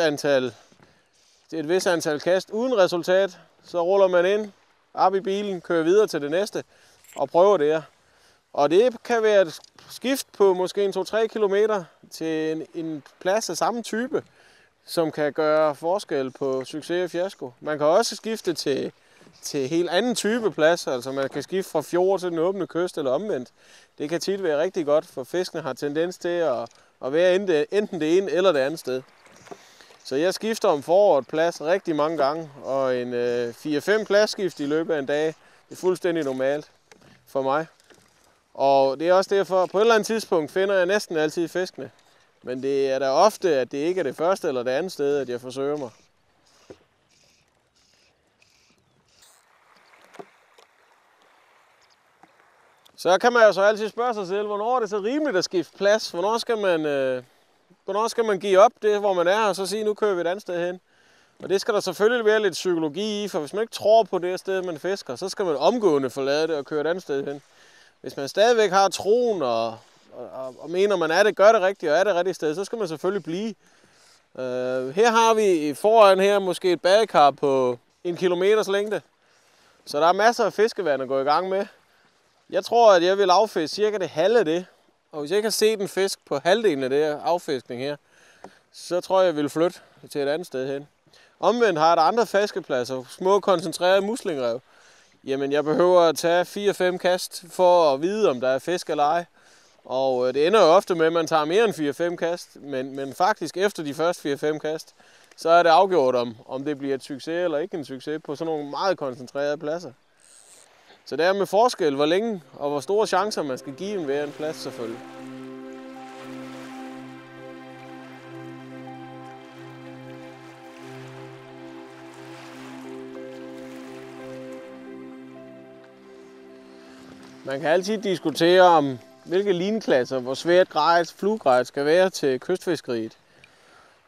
antal kast uden resultat, så ruller man ind, op i bilen, kører videre til det næste og prøver det. Og det kan være et skift på måske 2-3 kilometer til en plads af samme type, som kan gøre forskel på succes og fiasko. Man kan også skifte til helt anden type plads, altså man kan skifte fra fjord til den åbne kyst eller omvendt. Det kan tit være rigtig godt, for fiskene har tendens til at være enten det ene eller det andet sted. Så jeg skifter om foråret plads rigtig mange gange, og en 4-5 pladsskift i løbet af en dag, det er fuldstændig normalt for mig. Og det er også derfor, at på et eller andet tidspunkt finder jeg næsten altid fiskene. Men det er da ofte, at det ikke er det første eller det andet sted, at jeg forsøger mig. Så kan man jo så altid spørge sig selv, hvornår er det så rimeligt at skifte plads? Hvornår skal man give op det, hvor man er, og så sige, nu kører vi et andet sted hen? Og det skal der selvfølgelig være lidt psykologi i, for hvis man ikke tror på det sted, man fisker, så skal man omgående forlade det og køre et andet sted hen. Hvis man stadigvæk har troen og mener, man gør det rigtigt og er det rigtige sted, så skal man selvfølgelig blive. Her har vi foran her måske et badekar på 1 kilometers længde. Så der er masser af fiskevand at gå i gang med. Jeg tror, at jeg vil affiske cirka det halve af det. Og hvis jeg ikke har set en fisk på halvdelen af det her affiskning her, så tror jeg vil flytte til et andet sted hen. Omvendt har der andre fiskepladser, små koncentrerede muslingerev. Jamen, jeg behøver at tage 4-5 kast for at vide, om der er fisk eller ej. Og det ender jo ofte med, at man tager mere end 4-5 kast. Men faktisk efter de første 4-5 kast, så er det afgjort, om det bliver et succes eller ikke en succes på sådan nogle meget koncentrerede pladser. Så det er med forskel, hvor længe og hvor store chancer man skal give hver en plads selvfølgelig. Man kan altid diskutere om, hvilke linklasser, hvor svært fluegrej skal være til kystfiskeriet.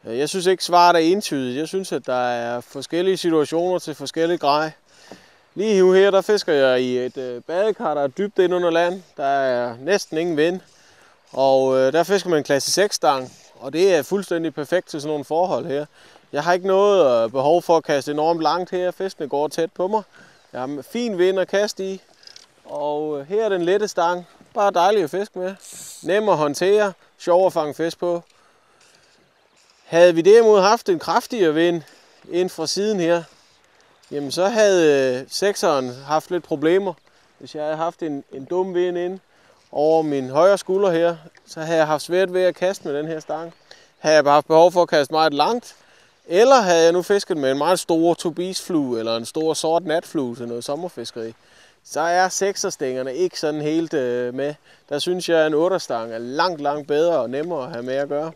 Jeg synes ikke, svaret er entydigt. Jeg synes, at der er forskellige situationer til forskellige grej. Lige nu her, der fisker jeg i et badekar, der er dybt ind under land. Der er næsten ingen vind. Og der fisker man en klasse 6-stang, og det er fuldstændig perfekt til sådan nogle forhold her. Jeg har ikke noget behov for at kaste enormt langt her. Fiskene går tæt på mig. Jeg har fin vind at kaste i. Og her er den lette stang. Bare dejlig at fiske med. Nem at håndtere. Sjov at fange fisk på. Havde vi derimod haft en kraftigere vind ind fra siden her, jamen så havde 6'eren haft lidt problemer. Hvis jeg havde haft en dum vind ind over min højre skulder her, så havde jeg haft svært ved at kaste med den her stang. Havde jeg haft behov for at kaste meget langt, Eller havde jeg nu fisket med en meget stor tobisflue eller en stor sort natflue til noget sommerfiskeri, så er 6'er-stængerne ikke sådan helt med. Der synes jeg, at en 8'er-stang er langt bedre og nemmere at have med at gøre.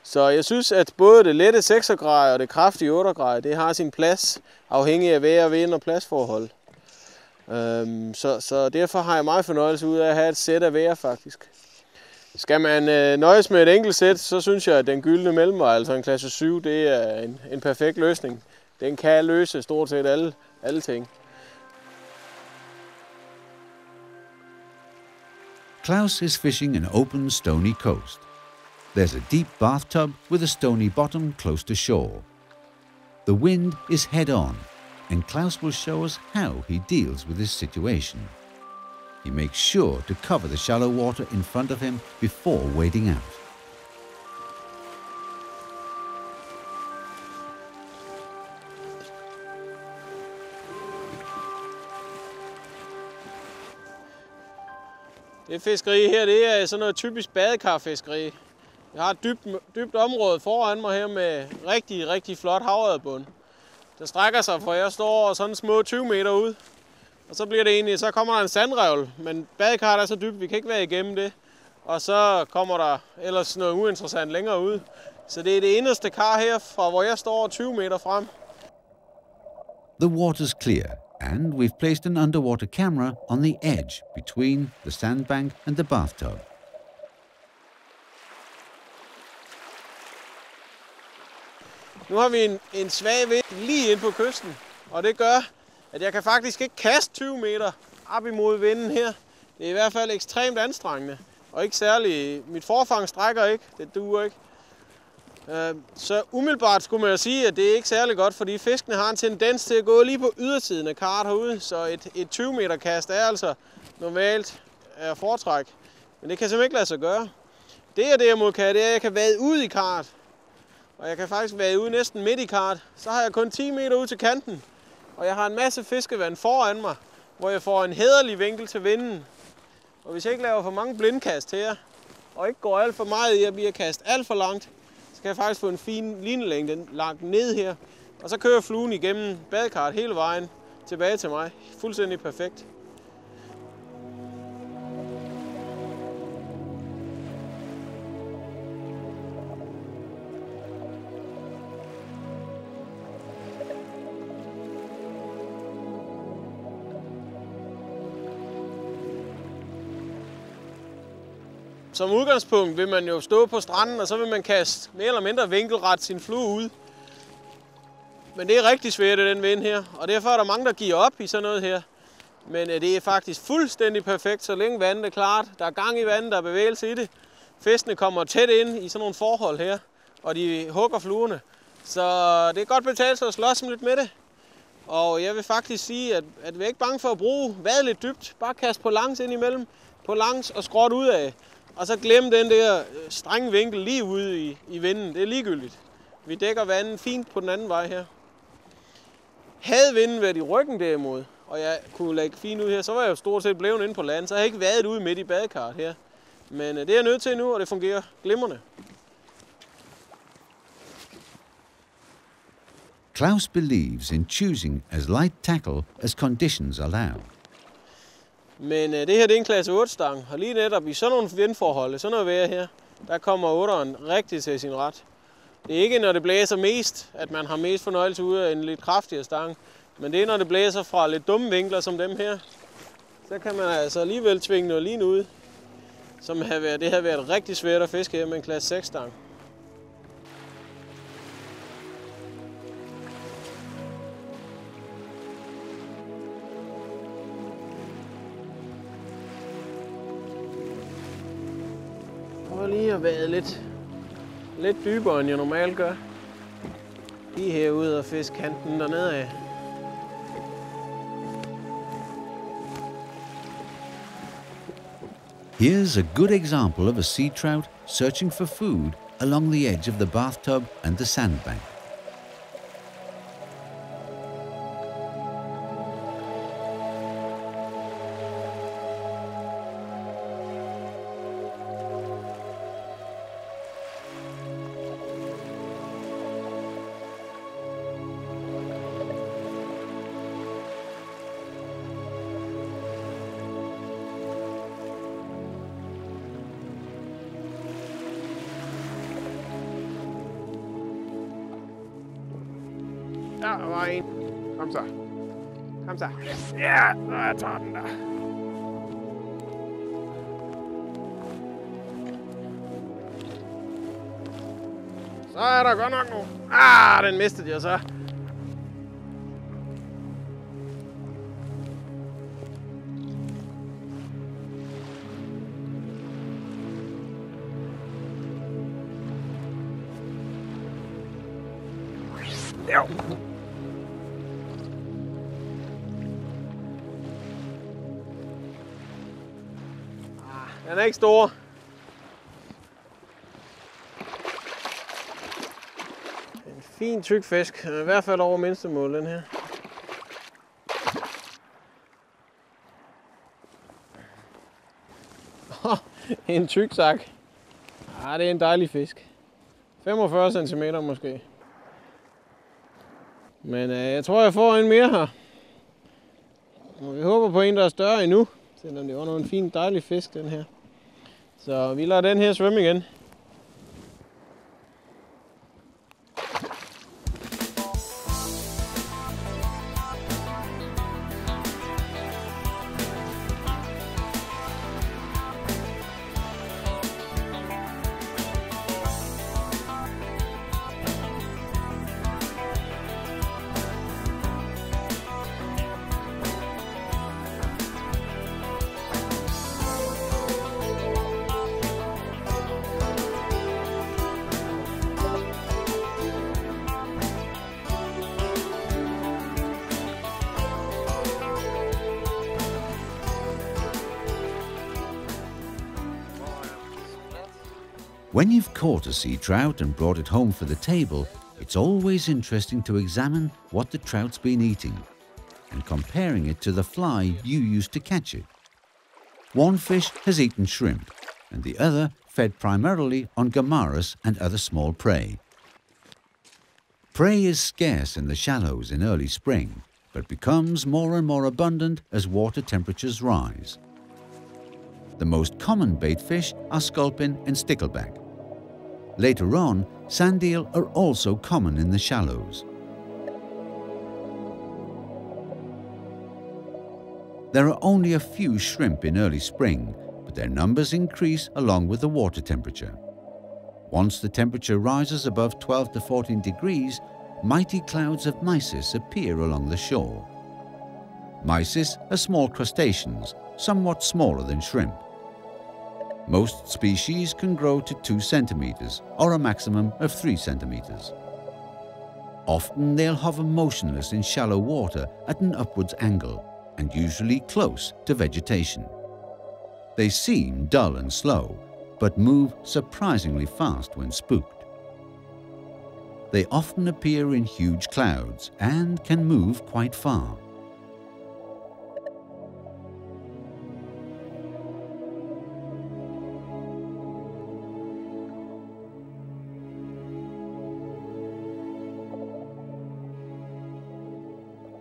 Så jeg synes, at både det lette 6'er-grej og det kraftige 8'er-grej, det har sin plads, afhængig af vejr, vind og pladsforhold. Så derfor har jeg meget fornøjelse ud af at have et sæt af vejr faktisk. Skal man nøjes med et enkelt sæt, så synes jeg, at den gyldne mellemvej, altså en klasse 7, det er en perfekt løsning. Den kan løse stort set alle ting. Klaus is fishing an open, stony coast. There's a deep bathtub with a stony bottom close to shore. The wind is head on, and Klaus will show us how he deals with this situation. He makes sure to cover the shallow water in front of him before wading out. Det fiskeri her, det er sådan noget typisk badekarfiskeri. Jeg har et dybt område foran mig her med rigtig flot havørredbund. Der strækker sig, for jeg står sådan små 20 meter ud. Og så bliver det egentlig, så kommer der en sandrevl, men badekarret er så dybt, vi kan ikke være igennem det. Og så kommer der ellers noget uinteressant længere ud. Så det er det eneste kar her, fra hvor jeg står 20 meter frem. The water's clear, and we've placed an underwater camera on the edge between the sandbank and the bathtub. Nu har vi en svag vind lige ind på kysten, og det gør, at jeg kan faktisk ikke kaste 20 meter op imod vinden her. Det er i hvert fald ekstremt anstrengende, og ikke særlig. Mit forfang strækker ikke, det duer ikke. Så umiddelbart skulle man jo sige, at det er ikke særlig godt, fordi fiskene har en tendens til at gå lige på ydersiden af karret herude, så et 20 meter kast er altså normalt at foretrække. Men det kan simpelthen ikke lade sig gøre. Det jeg derimod kan, det er, at jeg kan vade ud i karret. Og jeg kan faktisk vade ud næsten midt i karret. Så har jeg kun 10 meter ud til kanten. Og jeg har en masse fiskevand foran mig, hvor jeg får en hæderlig vinkel til vinden. Og hvis jeg ikke laver for mange blindkast her, og ikke går alt for meget i at blive kastet alt for langt, så kan jeg faktisk få en fin linelængde langt ned her. Og så kører fluen igennem badekarret hele vejen tilbage til mig. Fuldstændig perfekt. Som udgangspunkt vil man jo stå på stranden, og så vil man kaste mere eller mindre vinkelret sin flue ud. Men det er rigtig svært i den vind her, og derfor er der mange, der giver op i sådan noget her. Men det er faktisk fuldstændig perfekt, så længe vandet er klart. Der er gang i vandet, der er bevægelse i det. Fiskene kommer tæt ind i sådan nogle forhold her, og de hugger fluerne. Så det er godt betalt sig at slås lidt med det. Og jeg vil faktisk sige, at vi er ikke bange for at bruge vade lidt dybt. Bare kaste på langs ind imellem, på langs og skråt ud af. Og så glem den der strenge vinkel lige ude i vinden. Det er ligegyldigt. Vi dækker vandet fint på den anden vej her. Havde vinden været i ryggen derimod, og jeg kunne lægge fint ud her, så var jeg jo stort set blevet inde på land. Så har jeg ikke været ude midt i badekarret her. Men det er jeg nødt til nu, og det fungerer glimrende. Klaus believes in choosing as light tackle as conditions allow. Men det her det er en klasse 8-stang, og lige netop i sådan nogle vindforhold, sådan noget vejr her, der kommer 8'eren rigtig til sin ret. Det er ikke, når det blæser mest, at man har mest fornøjelse ud af en lidt kraftigere stang, men det er, når det blæser fra lidt dumme vinkler som dem her. Så kan man altså alligevel tvinge noget line ud, som det har været rigtig svært at fiske her med en klasse 6-stang. Prøv lige at vade lidt dybere, end jeg normalt gør. Lige herude og fisk kanten dernede af. Here's a good example of a sea trout searching for food along the edge of the bathtub and the sandbank. Der var en. Kom så. Kom så. Ja, jeg tager den der. Så er der godt nok nu. Den mistede jeg så. Jo. Den er ikke stor. En fin tyk fisk. I hvert fald over mindstemål, den her. En tyk sak. Det er en dejlig fisk. 45 cm måske. Men jeg tror, jeg får en mere her. Og vi håber på en, der er større endnu. Selvom det var en fin, dejlig fisk, den her. Så vi lader den her svømme igen. When you've caught a sea trout and brought it home for the table, it's always interesting to examine what the trout's been eating and comparing it to the fly you used to catch it. One fish has eaten shrimp and the other fed primarily on gamaras and other small prey. Prey is scarce in the shallows in early spring, but becomes more and more abundant as water temperatures rise. The most common bait fish are sculpin and stickleback. Later on, sand eel are also common in the shallows. There are only a few shrimp in early spring, but their numbers increase along with the water temperature. Once the temperature rises above 12 to 14 degrees, mighty clouds of mysis appear along the shore. Mysis are small crustaceans, somewhat smaller than shrimp. Most species can grow to 2 centimeters or a maximum of 3 centimeters. Often they'll hover motionless in shallow water at an upwards angle and usually close to vegetation. They seem dull and slow, but move surprisingly fast when spooked. They often appear in huge clouds and can move quite far.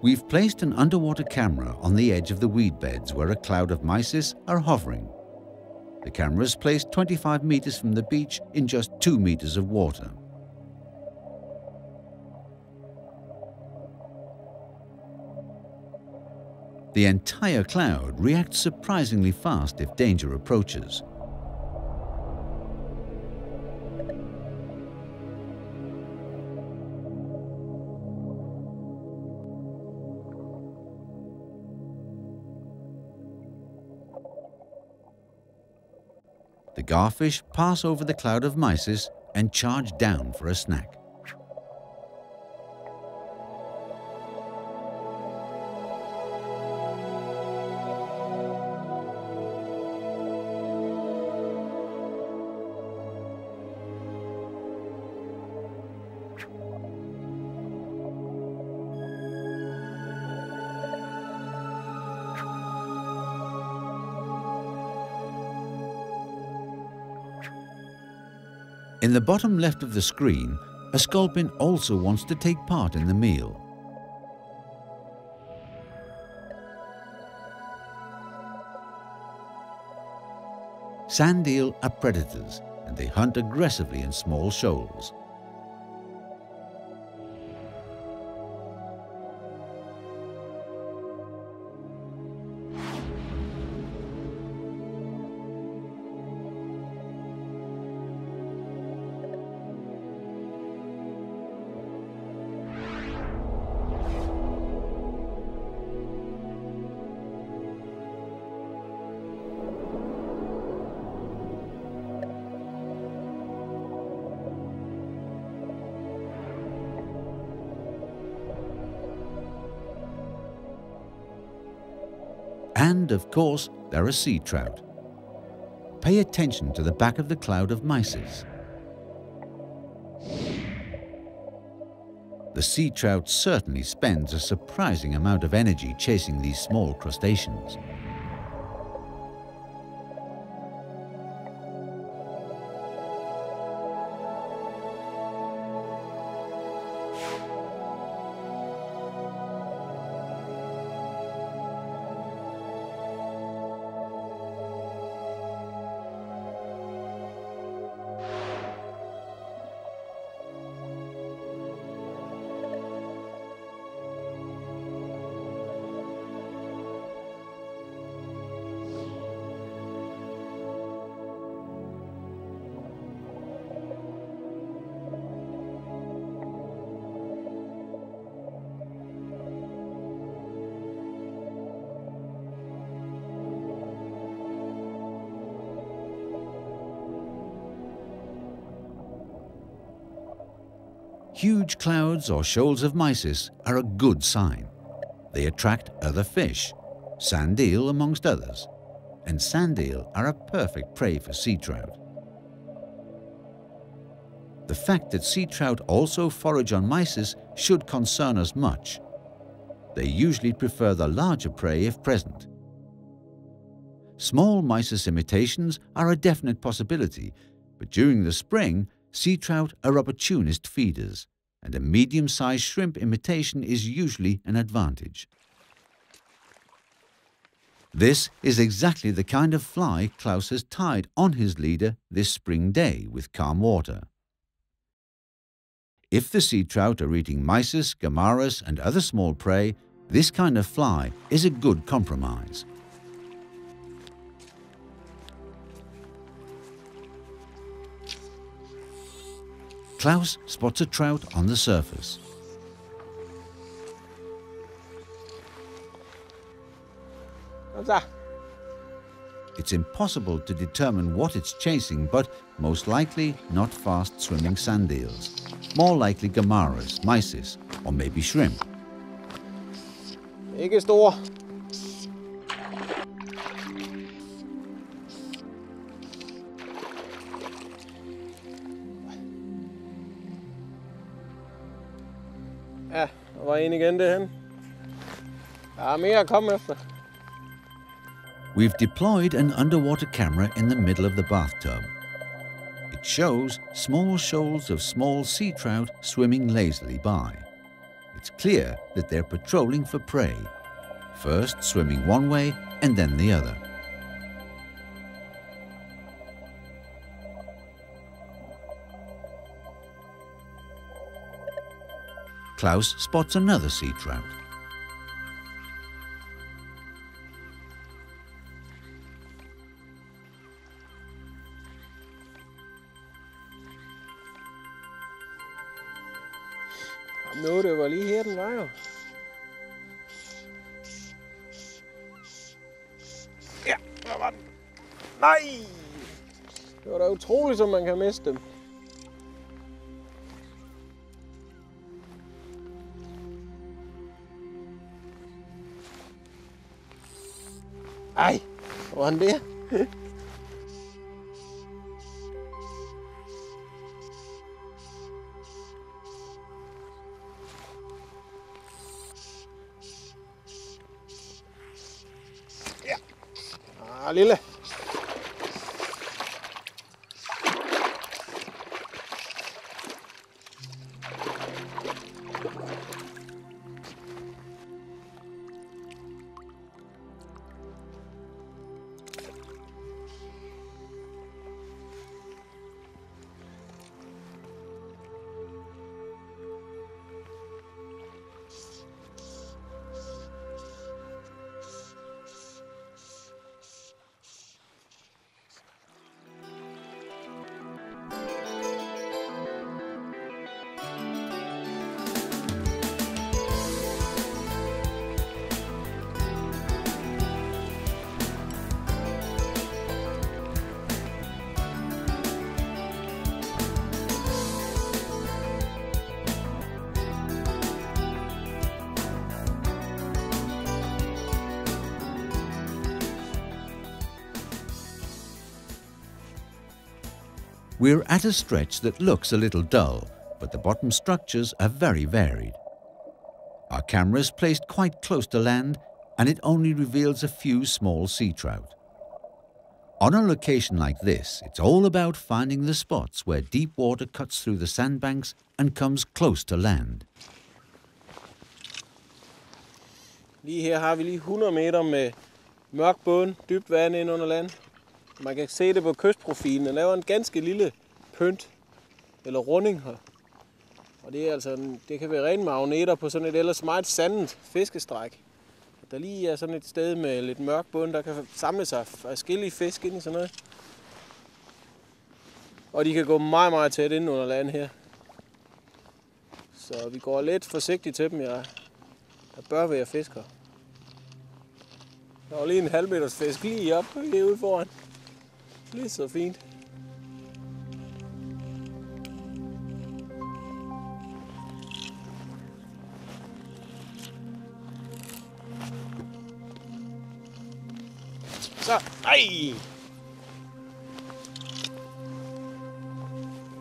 We've placed an underwater camera on the edge of the weed beds where a cloud of mysis are hovering. The camera is placed 25 meters from the beach in just 2 meters of water. The entire cloud reacts surprisingly fast if danger approaches. The garfish pass over the cloud of mysis and charge down for a snack. In the bottom left of the screen, a sculpin also wants to take part in the meal. Sand eel are predators and they hunt aggressively in small shoals. And, of course, there are sea trout. Pay attention to the back of the cloud of mysis. The sea trout certainly spends a surprising amount of energy chasing these small crustaceans. Huge clouds or shoals of mysis are a good sign. They attract other fish, sand eel amongst others, and sand eel are a perfect prey for sea trout. The fact that sea trout also forage on mysis should concern us much. They usually prefer the larger prey if present. Small mysis imitations are a definite possibility, but during the spring, sea trout are opportunist feeders, and a medium-sized shrimp imitation is usually an advantage. This is exactly the kind of fly Klaus has tied on his leader this spring day with calm water. If the sea trout are eating mysis, gamaras and other small prey, this kind of fly is a good compromise. Klaus spots a trout on the surface. It's impossible to determine what it's chasing, but most likely not fast-swimming sand eels. More likely gamaras, mysis, or maybe shrimp. Ikke store. Ja, der var en igen derhen. Der er mere at komme efter. We've deployed an underwater camera in the middle of the bathtub. It shows small shoals of small sea trout swimming lazily by. It's clear that they're patrolling for prey, first swimming one way and then the other. Klaus spots another sea trout. Nu, det var lige her, den var jo. Ja, der var den. Nej! Det var da utroligt, som man kan miste dem. Ej, hvor var han der? Ja. Ah, lille. We're at a stretch that looks a little dull, but the bottom structures are very varied. Our camera is placed quite close to land, and it only reveals a few small sea trout. On a location like this, it's all about finding the spots where deep water cuts through the sandbanks and comes close to land. Lige her har vi lige 100 meter med mørk bund, dybt vand ind under land. Man kan se det på kystprofilen. Den laver en ganske lille pynt eller runding her. Og det er altså det kan være rene magneter på sådan et ellers meget sandet fiskestræk. Der lige er sådan et sted med lidt mørk bund, der kan samle sig forskellige fisk ind i sådan noget. Og de kan gå meget, meget tæt ind under land her. Så vi går lidt forsigtigt til dem. Der bør være fisk her. Der var lige en halvmeters fisk lige op herude foran. Lige så fint. Så, ej!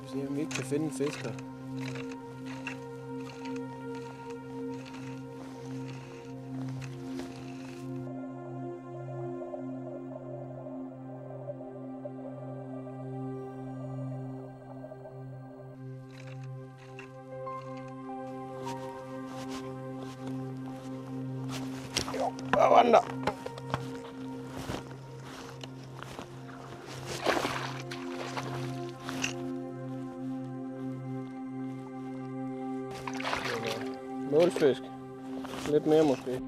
Vi ser, om vi ikke kan finde en fisk her. Hvad var den der? Målfisk. Lidt mere måske.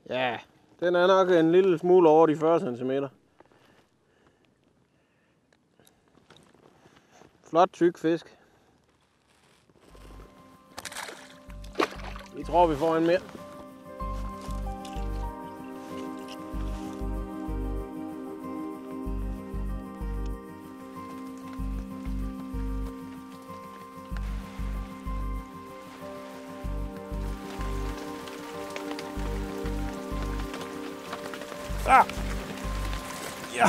Ja, den er nok en lille smule over de 40 cm. Flot tyk fisk. Vi tror, vi får en mere. Så. Ja.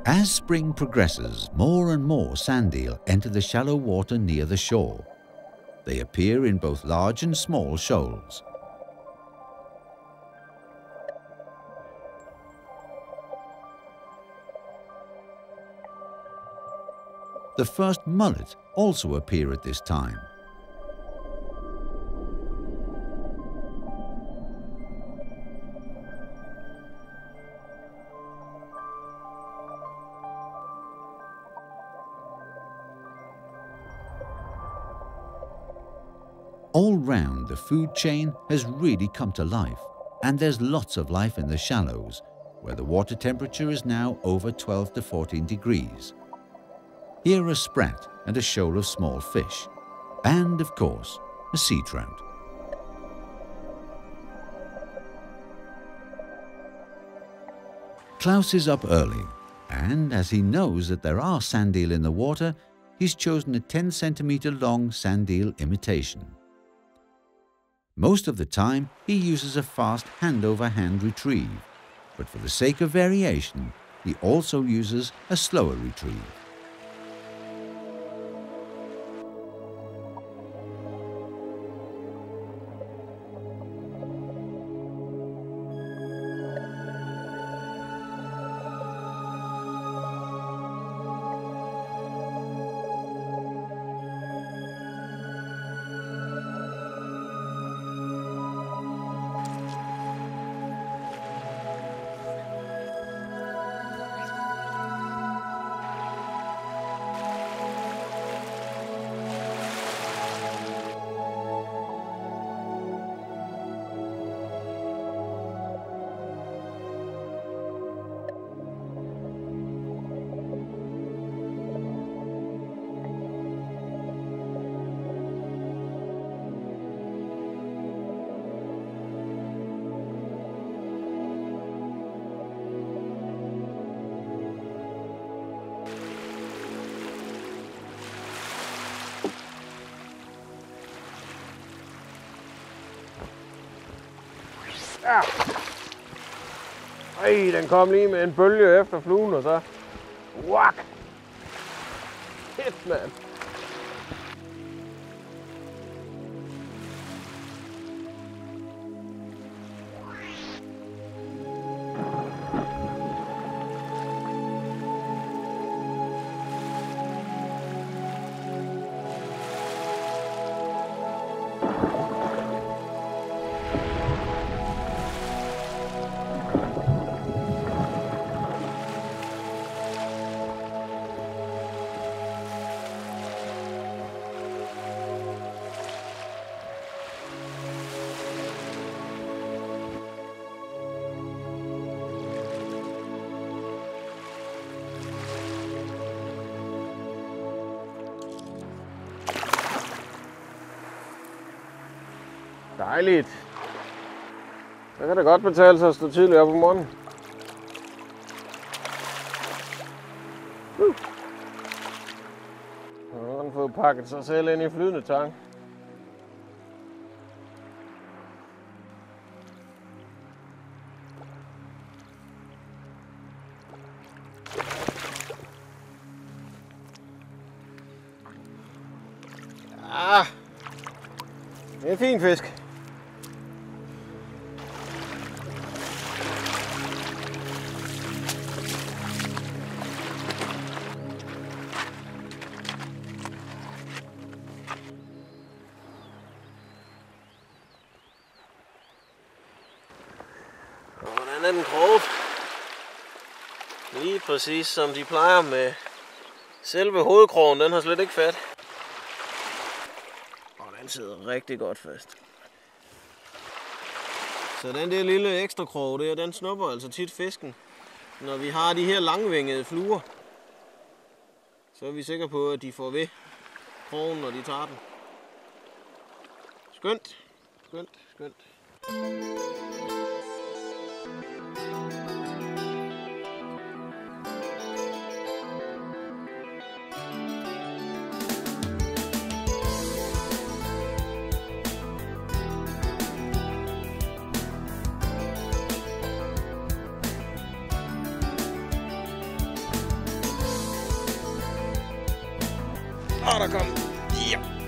As spring progresses, more and more sand eel enter the shallow water near the shore. They appear in both large and small shoals. The first mullet also appear at this time. All round, the food chain has really come to life, and there's lots of life in the shallows, where the water temperature is now over 12 to 14 degrees. Here are sprat and a shoal of small fish, and of course, a sea trout. Klaus is up early, and as he knows that there are sand eel in the water, he's chosen a 10-centimeter long sand eel imitation. Most of the time, he uses a fast hand-over-hand retrieve, but for the sake of variation, he also uses a slower retrieve. Ja. Ej, den kom lige med en bølge efter fluen, og så... Wak! Fedt, mand! Dejligt. Så kan det godt betale sig at stå tidligt op om morgenen. Nu har han fået pakket sig selv ind i flydende tang. Ja, det er fin fisk. Hvordan er den kroget? Lige præcis som de plejer med selve hovedkrogen, den har slet ikke fat. sidder rigtig godt fast. Så den der lille ekstra krog der, den snupper altså tit fisken. Når vi har de her langvingede fluer, så er vi sikre på, at de får ved krogen, når de tager den. Skønt, skønt, skønt. Og der kom. Ja.